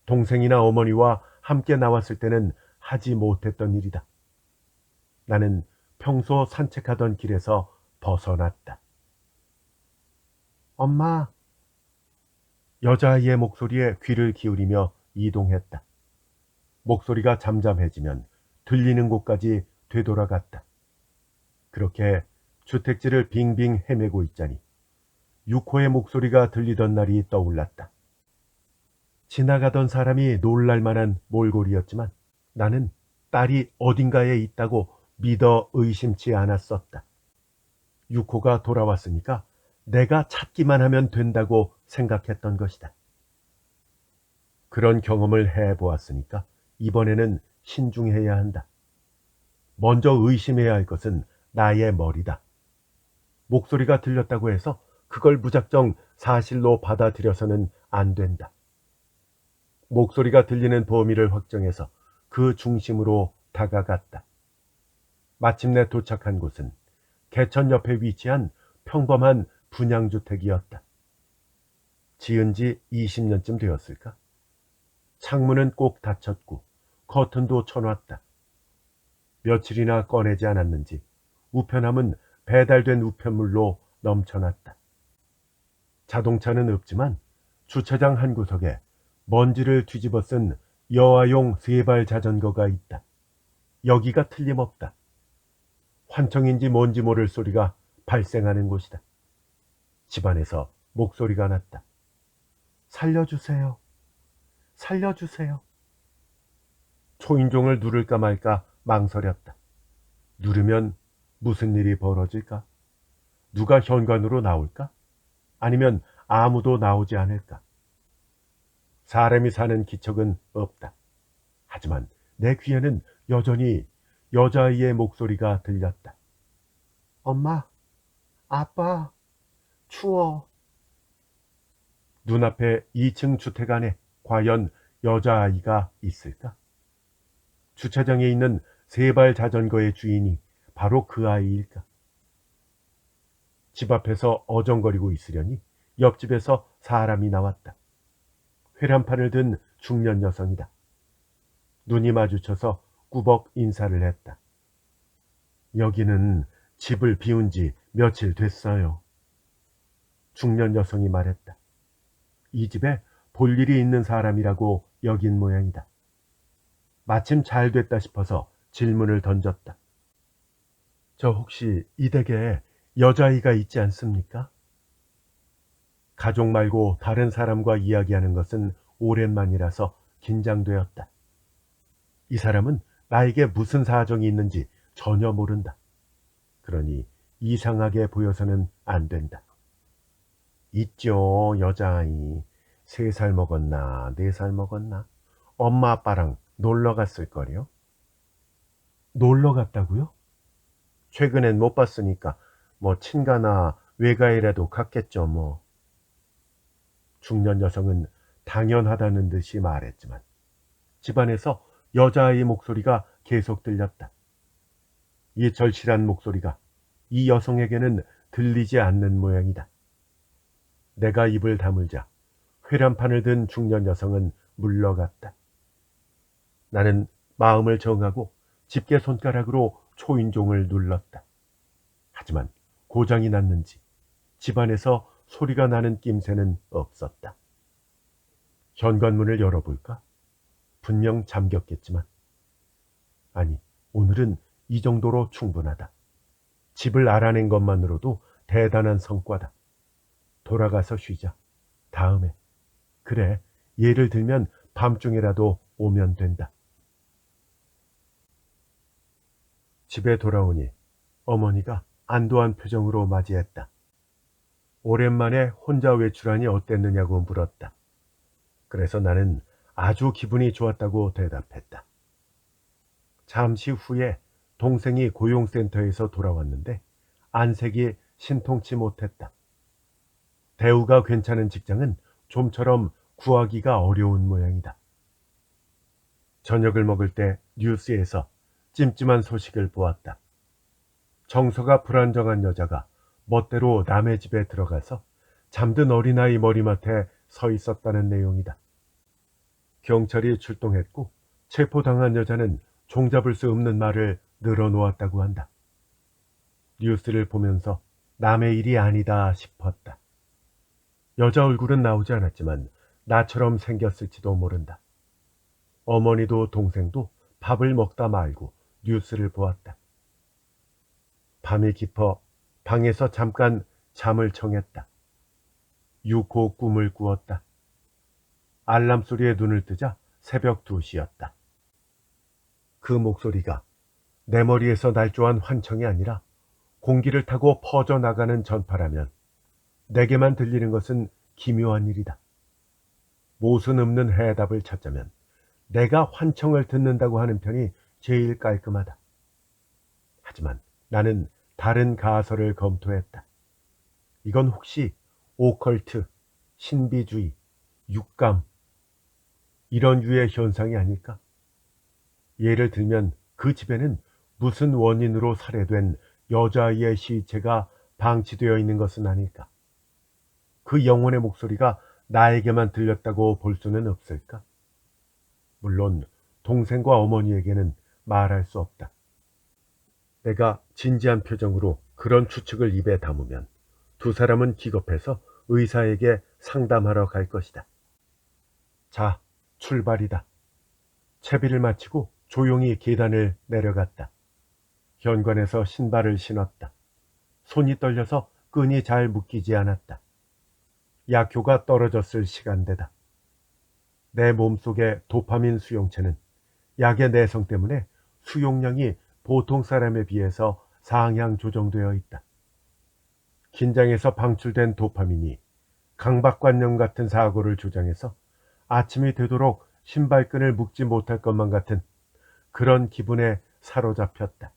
동생이나 어머니와 함께 나왔을 때는 하지 못했던 일이다. 나는 평소 산책하던 길에서 벗어났다. 엄마! 여자아이의 목소리에 귀를 기울이며 이동했다. 목소리가 잠잠해지면 들리는 곳까지 되돌아갔다. 그렇게 주택지를 빙빙 헤매고 있자니 6호의 목소리가 들리던 날이 떠올랐다. 지나가던 사람이 놀랄 만한 몰골이었지만 나는 딸이 어딘가에 있다고 믿어 의심치 않았었다. 6호가 돌아왔으니까 내가 찾기만 하면 된다고 생각했던 것이다. 그런 경험을 해보았으니까 이번에는 신중해야 한다. 먼저 의심해야 할 것은 나의 머리다. 목소리가 들렸다고 해서 그걸 무작정 사실로 받아들여서는 안 된다. 목소리가 들리는 범위를 확정해서 그 중심으로 다가갔다. 마침내 도착한 곳은 개천 옆에 위치한 평범한 분양주택이었다. 지은 지 20년쯤 되었을까? 창문은 꼭 닫혔고 커튼도 쳐놨다. 며칠이나 꺼내지 않았는지 우편함은 배달된 우편물로 넘쳐났다. 자동차는 없지만 주차장 한 구석에 먼지를 뒤집어 쓴 여아용 3발 자전거가 있다. 여기가 틀림없다. 환청인지 뭔지 모를 소리가 발생하는 곳이다. 집안에서 목소리가 났다. 살려주세요. 살려주세요. 초인종을 누를까 말까 망설였다. 누르면 무슨 일이 벌어질까? 누가 현관으로 나올까? 아니면 아무도 나오지 않을까? 사람이 사는 기척은 없다. 하지만 내 귀에는 여전히 여자아이의 목소리가 들렸다. 엄마, 아빠, 추워. 눈앞에 2층 주택 안에 과연 여자아이가 있을까? 주차장에 있는 3발 자전거의 주인이 바로 그 아이일까? 집 앞에서 어정거리고 있으려니 옆집에서 사람이 나왔다. 회란판을 든 중년 여성이다. 눈이 마주쳐서 꾸벅 인사를 했다. 여기는 집을 비운 지 며칠 됐어요. 중년 여성이 말했다. 이 집에 볼 일이 있는 사람이라고 여긴 모양이다. 마침 잘 됐다 싶어서 질문을 던졌다. 저 혹시 이 댁에 여자아이가 있지 않습니까? 가족 말고 다른 사람과 이야기하는 것은 오랜만이라서 긴장되었다. 이 사람은 나에게 무슨 사정이 있는지 전혀 모른다. 그러니 이상하게 보여서는 안 된다. 있죠, 여자아이. 3살 먹었나, 4살 먹었나? 엄마 아빠랑 놀러 갔을걸요? 놀러 갔다고요? 최근엔 못 봤으니까 뭐 친가나 외가이라도 갔겠죠 뭐. 중년 여성은 당연하다는 듯이 말했지만 집안에서 여자아이 목소리가 계속 들렸다. 이 절실한 목소리가 이 여성에게는 들리지 않는 모양이다. 내가 입을 다물자 회란판을 든 중년 여성은 물러갔다. 나는 마음을 정하고 집게 손가락으로 초인종을 눌렀다. 하지만 고장이 났는지 집안에서 소리가 나는 낌새는 없었다. 현관문을 열어볼까? 분명 잠겼겠지만. 아니, 오늘은 이 정도로 충분하다. 집을 알아낸 것만으로도 대단한 성과다. 돌아가서 쉬자. 다음에. 그래, 예를 들면 밤중에라도 오면 된다. 집에 돌아오니 어머니가 안도한 표정으로 맞이했다. 오랜만에 혼자 외출하니 어땠느냐고 물었다. 그래서 나는 아주 기분이 좋았다고 대답했다. 잠시 후에 동생이 고용센터에서 돌아왔는데 안색이 신통치 못했다. 대우가 괜찮은 직장은 좀처럼 구하기가 어려운 모양이다. 저녁을 먹을 때 뉴스에서 찜찜한 소식을 보았다. 정서가 불안정한 여자가 멋대로 남의 집에 들어가서 잠든 어린아이 머리맡에 서 있었다는 내용이다. 경찰이 출동했고 체포당한 여자는 종잡을 수 없는 말을 늘어놓았다고 한다. 뉴스를 보면서 남의 일이 아니다 싶었다. 여자 얼굴은 나오지 않았지만 나처럼 생겼을지도 모른다. 어머니도 동생도 밥을 먹다 말고 뉴스를 보았다. 밤이 깊어 방에서 잠깐 잠을 청했다. 6호 꿈을 꾸었다. 알람 소리에 눈을 뜨자 새벽 2시였다. 그 목소리가 내 머리에서 날조한 환청이 아니라 공기를 타고 퍼져나가는 전파라면 내게만 들리는 것은 기묘한 일이다. 모순 없는 해답을 찾자면 내가 환청을 듣는다고 하는 편이 제일 깔끔하다. 하지만 나는 다른 가설을 검토했다. 이건 혹시 오컬트, 신비주의, 육감 이런 유의 현상이 아닐까? 예를 들면 그 집에는 무슨 원인으로 살해된 여자아이의 시체가 방치되어 있는 것은 아닐까? 그 영혼의 목소리가 나에게만 들렸다고 볼 수는 없을까? 물론 동생과 어머니에게는 말할 수 없다. 내가 진지한 표정으로 그런 추측을 입에 담으면 두 사람은 기겁해서 의사에게 상담하러 갈 것이다. 자, 출발이다. 채비를 마치고 조용히 계단을 내려갔다. 현관에서 신발을 신었다. 손이 떨려서 끈이 잘 묶이지 않았다. 약효가 떨어졌을 시간대다. 내 몸속의 도파민 수용체는 약의 내성 때문에 수용량이 보통 사람에 비해서 상향 조정되어 있다. 긴장해서 방출된 도파민이 강박관념 같은 사고를 조장해서 아침이 되도록 신발끈을 묶지 못할 것만 같은 그런 기분에 사로잡혔다.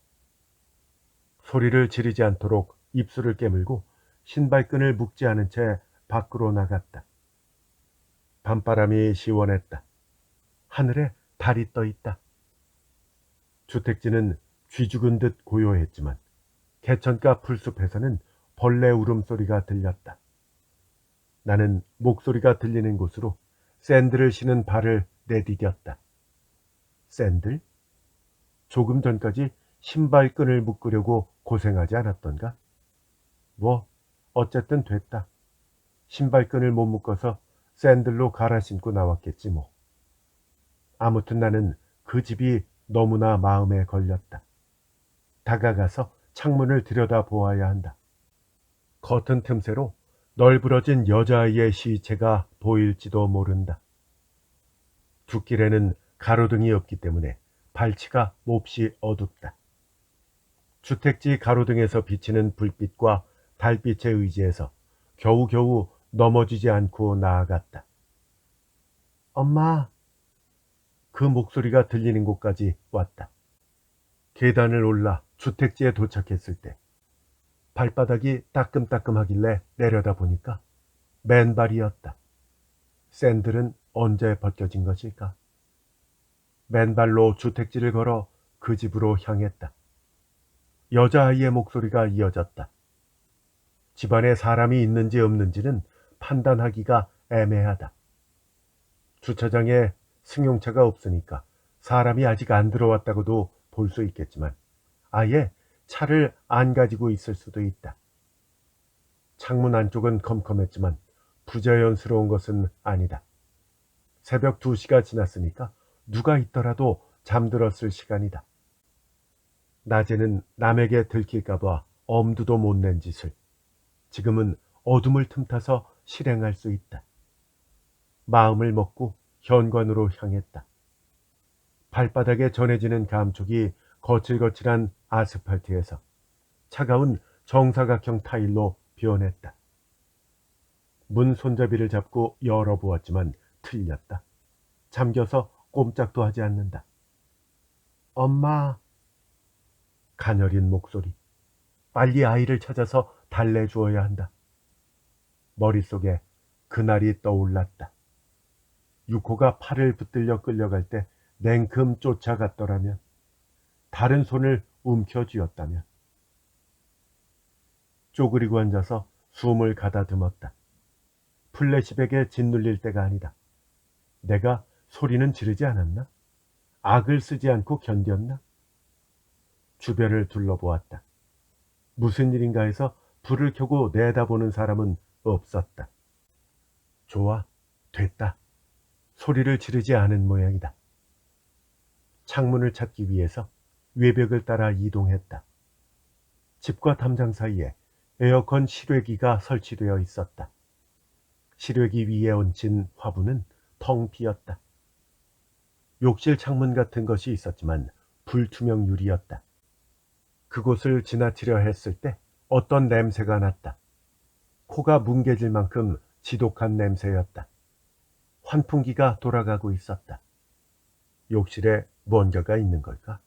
소리를 지르지 않도록 입술을 깨물고 신발끈을 묶지 않은 채 밖으로 나갔다. 밤바람이 시원했다. 하늘에 달이 떠 있다. 주택지는 쥐 죽은 듯 고요했지만 개천가 풀숲에서는 벌레 울음소리가 들렸다. 나는 목소리가 들리는 곳으로 샌들을 신은 발을 내디뎠다. 샌들? 조금 전까지 신발끈을 묶으려고 고생하지 않았던가? 뭐 어쨌든 됐다. 신발끈을 못 묶어서 샌들로 갈아 신고 나왔겠지 뭐. 아무튼 나는 그 집이 너무나 마음에 걸렸다. 다가가서 창문을 들여다보아야 한다. 커튼 틈새로 널브러진 여자아이의 시체가 보일지도 모른다. 뒷길에는 가로등이 없기 때문에 발치가 몹시 어둡다. 주택지 가로등에서 비치는 불빛과 달빛에 의지해서 겨우겨우 넘어지지 않고 나아갔다. 엄마! 그 목소리가 들리는 곳까지 왔다. 계단을 올라 주택지에 도착했을 때 발바닥이 따끔따끔하길래 내려다 보니까 맨발이었다. 샌들은 언제 벗겨진 것일까? 맨발로 주택지를 걸어 그 집으로 향했다. 여자아이의 목소리가 이어졌다. 집안에 사람이 있는지 없는지는 판단하기가 애매하다. 주차장에 승용차가 없으니까 사람이 아직 안 들어왔다고도 볼 수 있겠지만 아예 차를 안 가지고 있을 수도 있다. 창문 안쪽은 컴컴했지만 부자연스러운 것은 아니다. 새벽 2시가 지났으니까 누가 있더라도 잠들었을 시간이다. 낮에는 남에게 들킬까봐 엄두도 못 낸 짓을 지금은 어둠을 틈타서 실행할 수 있다. 마음을 먹고 현관으로 향했다. 발바닥에 전해지는 감촉이 거칠거칠한 아스팔트에서 차가운 정사각형 타일로 변했다. 문 손잡이를 잡고 열어보았지만 틀렸다. 잠겨서 꼼짝도 하지 않는다. 엄마. 가녀린 목소리. 빨리 아이를 찾아서 달래주어야 한다. 머릿속에 그날이 떠올랐다. 유코가 팔을 붙들려 끌려갈 때 냉큼 쫓아갔더라면, 다른 손을 움켜쥐었다면. 쪼그리고 앉아서 숨을 가다듬었다. 플래시백에 짓눌릴 때가 아니다. 내가 소리는 지르지 않았나? 악을 쓰지 않고 견뎠나? 주변을 둘러보았다. 무슨 일인가 해서 불을 켜고 내다보는 사람은 없었다. 좋아, 됐다. 소리를 지르지 않은 모양이다. 창문을 찾기 위해서 외벽을 따라 이동했다. 집과 담장 사이에 에어컨 실외기가 설치되어 있었다. 실외기 위에 얹힌 화분은 텅 비었다. 욕실 창문 같은 것이 있었지만 불투명 유리였다. 그곳을 지나치려 했을 때 어떤 냄새가 났다. 코가 뭉개질 만큼 지독한 냄새였다. 환풍기가 돌아가고 있었다. 욕실에 뭔가가 있는 걸까?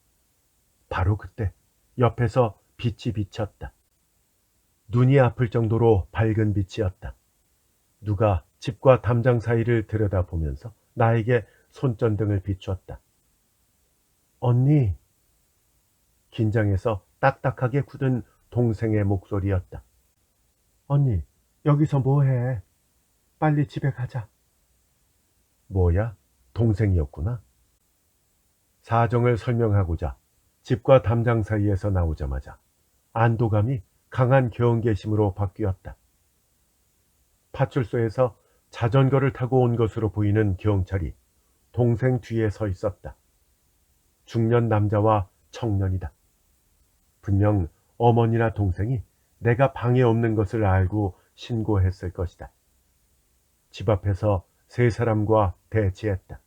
바로 그때 옆에서 빛이 비쳤다. 눈이 아플 정도로 밝은 빛이었다. 누가 집과 담장 사이를 들여다보면서 나에게 손전등을 비추었다. 언니. 긴장해서 딱딱하게 굳은 동생의 목소리였다. 언니, 여기서 뭐해? 빨리 집에 가자. 뭐야? 동생이었구나. 사정을 설명하고자 집과 담장 사이에서 나오자마자 안도감이 강한 경계심으로 바뀌었다. 파출소에서 자전거를 타고 온 것으로 보이는 경찰이 동생 뒤에 서 있었다. 중년 남자와 청년이다. 분명 어머니나 동생이 내가 방에 없는 것을 알고 신고했을 것이다. 집 앞에서 세 사람과 대치했다.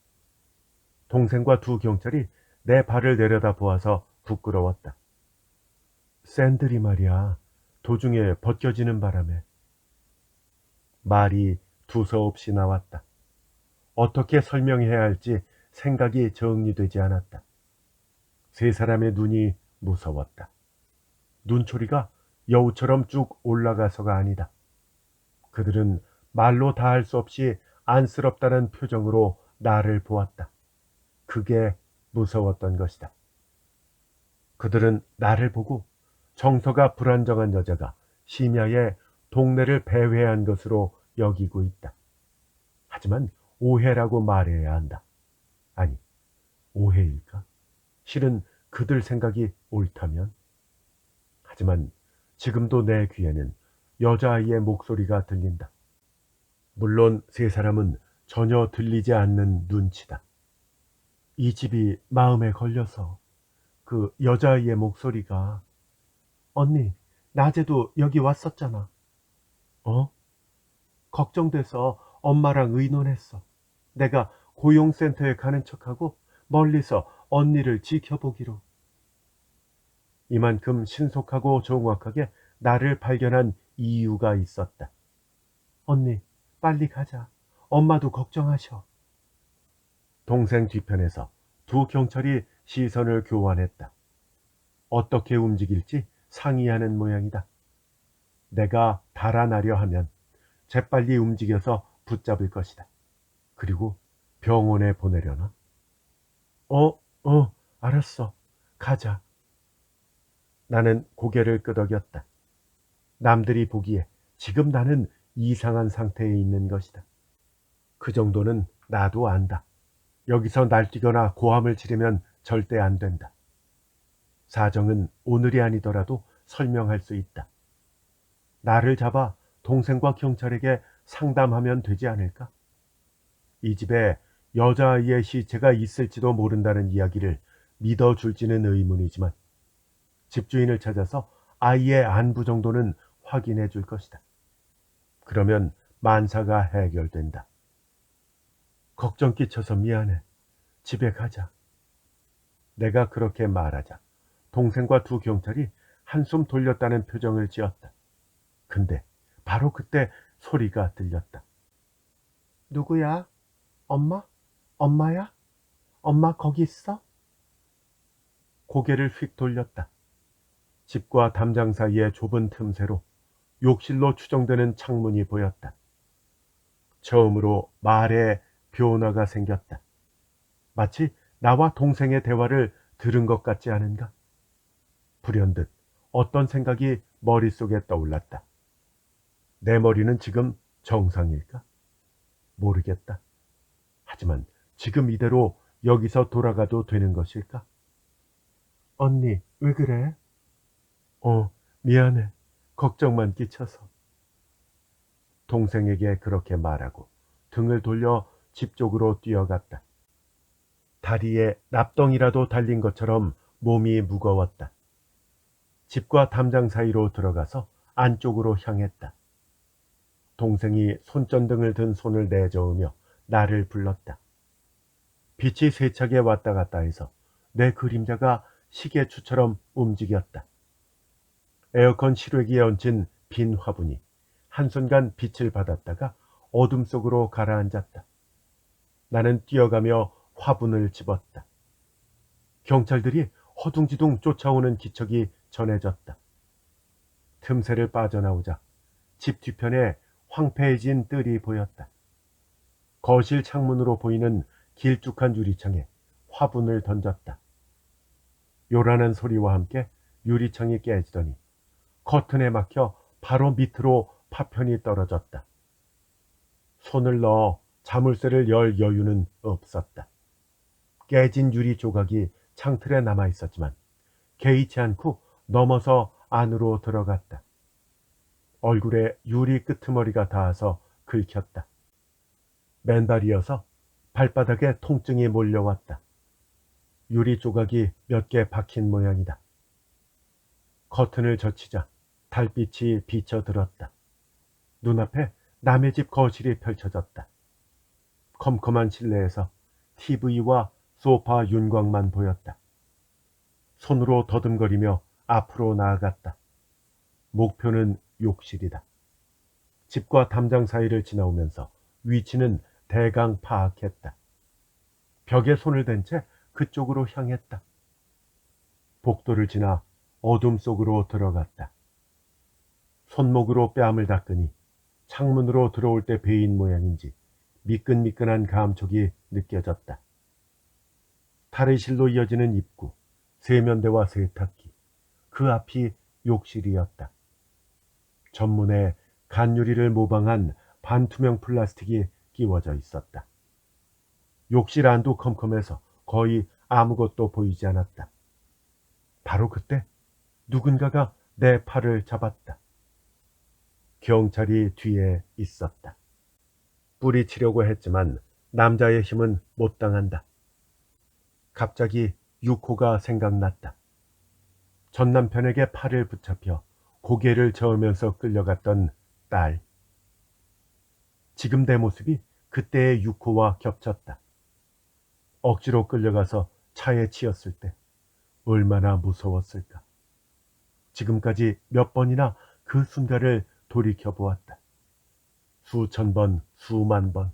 동생과 두 경찰이 내 발을 내려다 보아서 부끄러웠다. 샌들이 말이야, 도중에 벗겨지는 바람에. 말이 두서없이 나왔다. 어떻게 설명해야 할지 생각이 정리되지 않았다. 세 사람의 눈이 무서웠다. 눈초리가 여우처럼 쭉 올라가서가 아니다. 그들은 말로 다 할 수 없이 안쓰럽다는 표정으로 나를 보았다. 그게 무서웠던 것이다. 그들은 나를 보고 정서가 불안정한 여자가 심야에 동네를 배회한 것으로 여기고 있다. 하지만 오해라고 말해야 한다. 아니, 오해일까? 실은 그들 생각이 옳다면? 하지만 지금도 내 귀에는 여자아이의 목소리가 들린다. 물론 세 사람은 전혀 들리지 않는 눈치다. 이 집이 마음에 걸려서 그 여자아이의 목소리가 언니, 낮에도 여기 왔었잖아. 어? 걱정돼서 엄마랑 의논했어. 내가 고용센터에 가는 척하고 멀리서 언니를 지켜보기로. 이만큼 신속하고 정확하게 나를 발견한 이유가 있었다. 언니, 빨리 가자. 엄마도 걱정하셔. 동생 뒤편에서 두 경찰이 시선을 교환했다. 어떻게 움직일지 상의하는 모양이다. 내가 달아나려 하면 재빨리 움직여서 붙잡을 것이다. 그리고 병원에 보내려나? 알았어. 가자. 나는 고개를 끄덕였다. 남들이 보기에 지금 나는 이상한 상태에 있는 것이다. 그 정도는 나도 안다. 여기서 날뛰거나 고함을 지르면 절대 안 된다. 사정은 오늘이 아니더라도 설명할 수 있다. 나를 잡아 동생과 경찰에게 상담하면 되지 않을까? 이 집에 여자아이의 시체가 있을지도 모른다는 이야기를 믿어줄지는 의문이지만 집주인을 찾아서 아이의 안부 정도는 확인해 줄 것이다. 그러면 만사가 해결된다. 걱정 끼쳐서 미안해. 집에 가자. 내가 그렇게 말하자 동생과 두 경찰이 한숨 돌렸다는 표정을 지었다. 근데 바로 그때 소리가 들렸다. 누구야? 엄마? 엄마야? 엄마 거기 있어? 고개를 휙 돌렸다. 집과 담장 사이의 좁은 틈새로 욕실로 추정되는 창문이 보였다. 처음으로 말에 변화가 생겼다. 마치 나와 동생의 대화를 들은 것 같지 않은가? 불현듯 어떤 생각이 머릿속에 떠올랐다. 내 머리는 지금 정상일까? 모르겠다. 하지만 지금 이대로 여기서 돌아가도 되는 것일까? 언니, 왜 그래? 미안해. 걱정만 끼쳐서. 동생에게 그렇게 말하고 등을 돌려 집 쪽으로 뛰어갔다. 다리에 납덩이라도 달린 것처럼 몸이 무거웠다. 집과 담장 사이로 들어가서 안쪽으로 향했다. 동생이 손전등을 든 손을 내저으며 나를 불렀다. 빛이 세차게 왔다 갔다 해서 내 그림자가 시계추처럼 움직였다. 에어컨 실외기에 얹힌 빈 화분이 한순간 빛을 받았다가 어둠 속으로 가라앉았다. 나는 뛰어가며 화분을 집었다. 경찰들이 허둥지둥 쫓아오는 기척이 전해졌다. 틈새를 빠져나오자 집 뒤편에 황폐해진 뜰이 보였다. 거실 창문으로 보이는 길쭉한 유리창에 화분을 던졌다. 요란한 소리와 함께 유리창이 깨지더니 커튼에 막혀 바로 밑으로 파편이 떨어졌다. 손을 넣어 자물쇠를 열 여유는 없었다. 깨진 유리 조각이 창틀에 남아 있었지만 개의치 않고 넘어서 안으로 들어갔다. 얼굴에 유리 끄트머리가 닿아서 긁혔다. 맨발이어서 발바닥에 통증이 몰려왔다. 유리 조각이 몇 개 박힌 모양이다. 커튼을 젖히자 달빛이 비쳐들었다. 눈앞에 남의 집 거실이 펼쳐졌다. 컴컴한 실내에서 TV와 소파 윤곽만 보였다. 손으로 더듬거리며 앞으로 나아갔다. 목표는 욕실이다. 집과 담장 사이를 지나오면서 위치는 대강 파악했다. 벽에 손을 댄 채 그쪽으로 향했다. 복도를 지나 어둠 속으로 들어갔다. 손목으로 뺨을 닦으니 창문으로 들어올 때 베인 모양인지 미끈미끈한 감촉이 느껴졌다. 탈의실로 이어지는 입구, 세면대와 세탁기, 그 앞이 욕실이었다. 전문에 간유리를 모방한 반투명 플라스틱이 끼워져 있었다. 욕실 안도 컴컴해서 거의 아무것도 보이지 않았다. 바로 그때 누군가가 내 팔을 잡았다. 경찰이 뒤에 있었다. 뿌리치려고 했지만 남자의 힘은 못 당한다. 갑자기 유코가 생각났다. 전 남편에게 팔을 붙잡혀 고개를 저으면서 끌려갔던 딸. 지금 내 모습이 그때의 유코와 겹쳤다. 억지로 끌려가서 차에 치였을 때 얼마나 무서웠을까. 지금까지 몇 번이나 그 순간을 돌이켜보았다. 수천 번, 수만 번,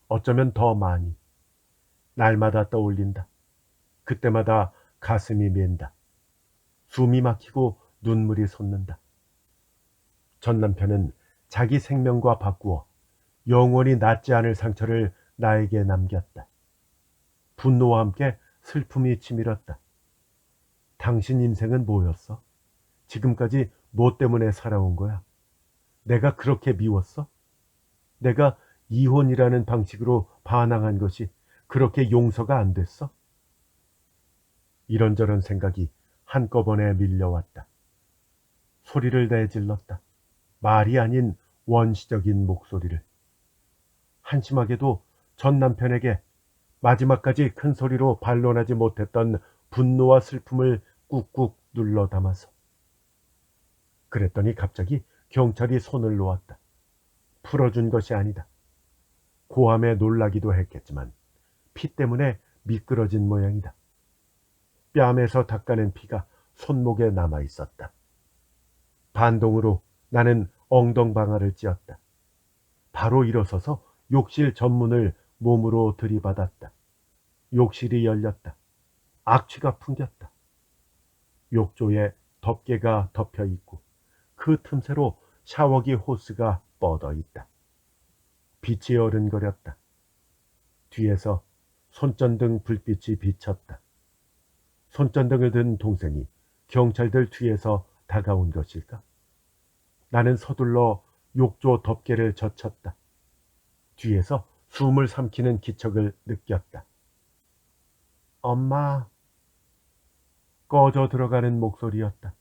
어쩌면 더 많이. 날마다 떠올린다. 그때마다 가슴이 맨다. 숨이 막히고 눈물이 솟는다. 전 남편은 자기 생명과 바꾸어 영원히 낫지 않을 상처를 나에게 남겼다. 분노와 함께 슬픔이 치밀었다. 당신 인생은 뭐였어? 지금까지 뭐 때문에 살아온 거야? 내가 그렇게 미웠어? 내가 이혼이라는 방식으로 반항한 것이 그렇게 용서가 안 됐어? 이런저런 생각이 한꺼번에 밀려왔다. 소리를 내질렀다. 말이 아닌 원시적인 목소리를. 한심하게도 전 남편에게 마지막까지 큰 소리로 반론하지 못했던 분노와 슬픔을 꾹꾹 눌러 담아서. 그랬더니 갑자기 경찰이 손을 놓았다. 풀어준 것이 아니다. 고함에 놀라기도 했겠지만 피 때문에 미끄러진 모양이다. 뺨에서 닦아낸 피가 손목에 남아 있었다. 반동으로 나는 엉덩방아를 찧었다. 바로 일어서서 욕실 전문을 몸으로 들이받았다. 욕실이 열렸다. 악취가 풍겼다. 욕조에 덮개가 덮여 있고 그 틈새로 샤워기 호스가 뻗어 있다. 빛이 어른거렸다. 뒤에서 손전등 불빛이 비쳤다. 손전등을 든 동생이 경찰들 뒤에서 다가온 것일까? 나는 서둘러 욕조 덮개를 젖혔다. 뒤에서 숨을 삼키는 기척을 느꼈다. 엄마. 꺼져 들어가는 목소리였다.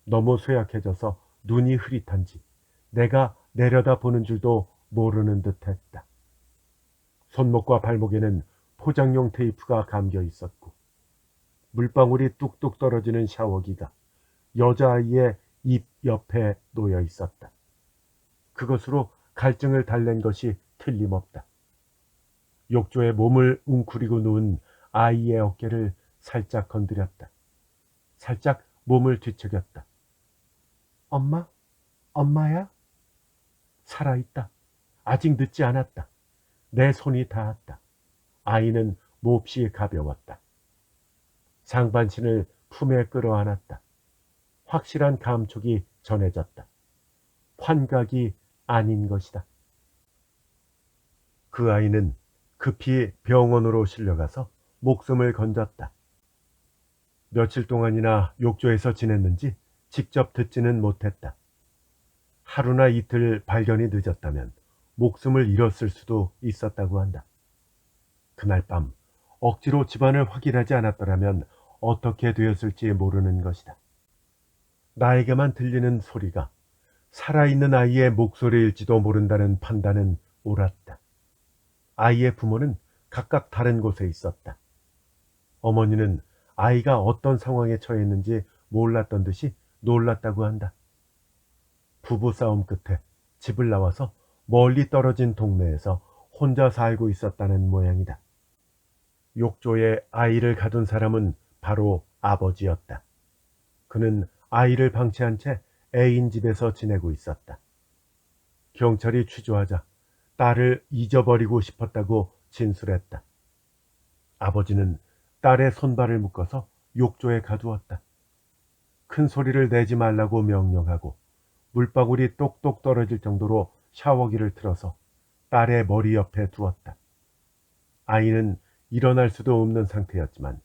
너무 쇠약해져서 눈이 흐릿한지 내가 내려다보는 줄도 모르는 듯했다. 손목과 발목에는 포장용 테이프가 감겨 있었고 물방울이 뚝뚝 떨어지는 샤워기가 여자아이의 입 옆에 놓여 있었다. 그것으로 갈증을 달랜 것이 틀림없다. 욕조에 몸을 웅크리고 누운 아이의 어깨를 살짝 건드렸다. 살짝 몸을 뒤척였다. 엄마? 엄마야? 살아있다. 아직 늦지 않았다. 내 손이 닿았다. 아이는 몹시 가벼웠다. 상반신을 품에 끌어안았다. 확실한 감촉이 전해졌다. 환각이 아닌 것이다. 그 아이는 급히 병원으로 실려가서 목숨을 건졌다. 며칠 동안이나 욕조에서 지냈는지 직접 듣지는 못했다. 하루나 이틀 발견이 늦었다면 목숨을 잃었을 수도 있었다고 한다. 그날 밤 억지로 집안을 확인하지 않았더라면 어떻게 되었을지 모르는 것이다. 나에게만 들리는 소리가 살아있는 아이의 목소리일지도 모른다는 판단은 옳았다. 아이의 부모는 각각 다른 곳에 있었다. 어머니는 아이가 어떤 상황에 처했는지 몰랐던 듯이 놀랐다고 한다. 부부싸움 끝에 집을 나와서 멀리 떨어진 동네에서 혼자 살고 있었다는 모양이다. 욕조에 아이를 가둔 사람은 바로 아버지였다. 그는 아이를 방치한 채 애인 집에서 지내고 있었다. 경찰이 취조하자 딸을 잊어버리고 싶었다고 진술했다. 아버지는 딸의 손발을 묶어서 욕조에 가두었다. 큰 소리를 내지 말라고 명령하고 물방울이 똑똑 떨어질 정도로 샤워기를 틀어서 딸의 머리 옆에 두었다. 아이는 일어날 수도 없는 상태였지만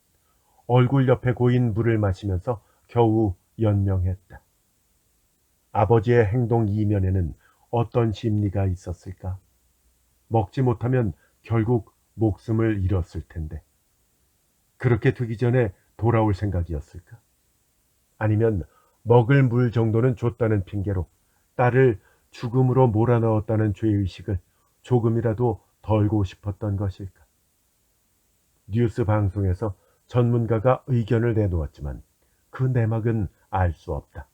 얼굴 옆에 고인 물을 마시면서 겨우 연명했다. 아버지의 행동 이면에는 어떤 심리가 있었을까? 먹지 못하면 결국 목숨을 잃었을 텐데. 그렇게 되기 전에 돌아올 생각이었을까? 아니면 먹을 물 정도는 줬다는 핑계로 딸을 죽음으로 몰아넣었다는 죄의식을 조금이라도 덜고 싶었던 것일까? 뉴스 방송에서 전문가가 의견을 내놓았지만 그 내막은 알 수 없다.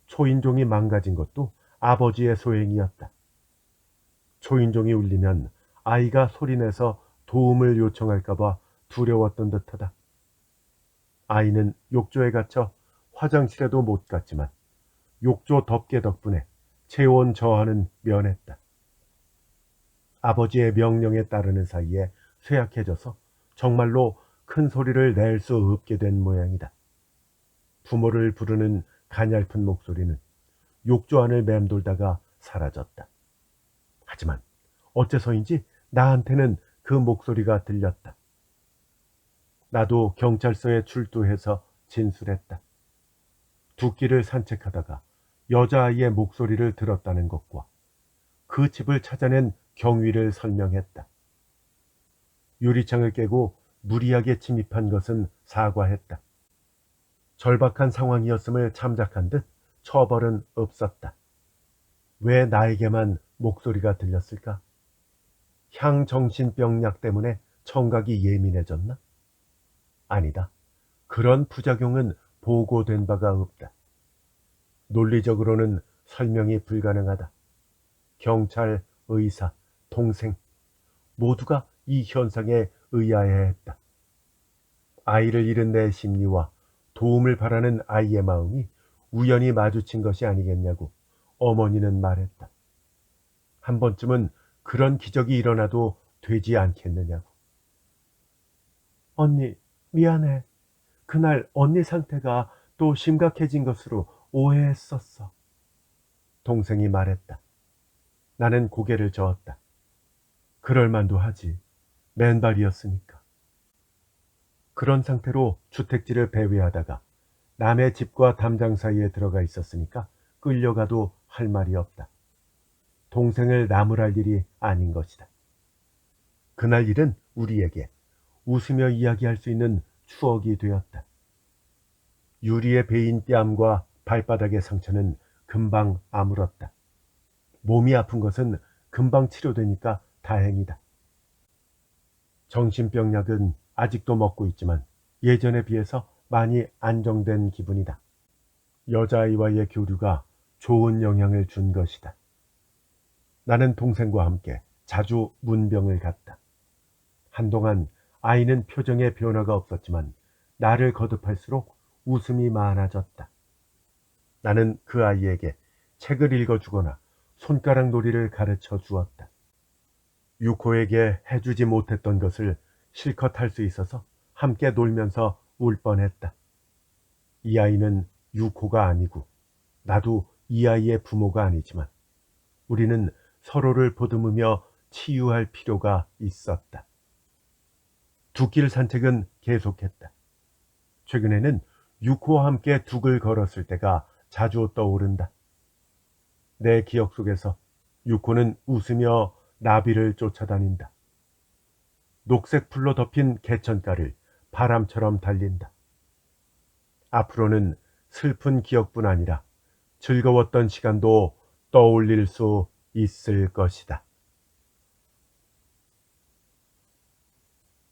초인종이 망가진 것도 아버지의 소행이었다. 초인종이 울리면 아이가 소리내서 도움을 요청할까봐 두려웠던 듯하다. 아이는 욕조에 갇혀 화장실에도 못 갔지만 욕조 덮개 덕분에 체온 저하는 면했다. 아버지의 명령에 따르는 사이에 쇠약해져서 정말로 큰 소리를 낼 수 없게 된 모양이다. 부모를 부르는 가냘픈 목소리는 욕조 안을 맴돌다가 사라졌다. 하지만 어째서인지 나한테는 그 목소리가 들렸다. 나도 경찰서에 출두해서 진술했다. 두 끼를 산책하다가 여자아이의 목소리를 들었다는 것과 그 집을 찾아낸 경위를 설명했다. 유리창을 깨고 무리하게 침입한 것은 사과했다. 절박한 상황이었음을 참작한 듯 처벌은 없었다. 왜 나에게만 목소리가 들렸을까? 향정신병약 때문에 청각이 예민해졌나? 아니다. 그런 부작용은 보고된 바가 없다. 논리적으로는 설명이 불가능하다. 경찰, 의사, 동생 모두가 이 현상에 의아해했다. 아이를 잃은 내 심리와 도움을 바라는 아이의 마음이 우연히 마주친 것이 아니겠냐고 어머니는 말했다. 한 번쯤은 그런 기적이 일어나도 되지 않겠느냐고. 언니, 미안해. 그날 언니 상태가 또 심각해진 것으로 오해했었어. 동생이 말했다. 나는 고개를 저었다. 그럴 만도 하지. 맨발이었으니까. 그런 상태로 주택지를 배회하다가 남의 집과 담장 사이에 들어가 있었으니까 끌려가도 할 말이 없다. 동생을 나무랄 일이 아닌 것이다. 그날 일은 우리에게 웃으며 이야기할 수 있는 추억이 되었다. 유리에 베인 뺨과 발바닥의 상처는 금방 아물었다. 몸이 아픈 것은 금방 치료되니까 다행이다. 정신병약은 아직도 먹고 있지만 예전에 비해서 많이 안정된 기분이다. 여자아이와의 교류가 좋은 영향을 준 것이다. 나는 동생과 함께 자주 문병을 갔다. 한동안 아이는 표정에 변화가 없었지만 나를 거듭할수록 웃음이 많아졌다. 나는 그 아이에게 책을 읽어주거나 손가락 놀이를 가르쳐 주었다. 유코에게 해주지 못했던 것을 실컷 할 수 있어서 함께 놀면서 울 뻔했다. 이 아이는 유코가 아니고 나도 이 아이의 부모가 아니지만 우리는 서로를 보듬으며 치유할 필요가 있었다. 두길 산책은 계속했다. 최근에는 유코와 함께 둑을 걸었을 때가 자주 떠오른다. 내 기억 속에서 유코는 웃으며 나비를 쫓아다닌다. 녹색 풀로 덮인 개천가를 바람처럼 달린다. 앞으로는 슬픈 기억뿐 아니라 즐거웠던 시간도 떠올릴 수 있을 것이다.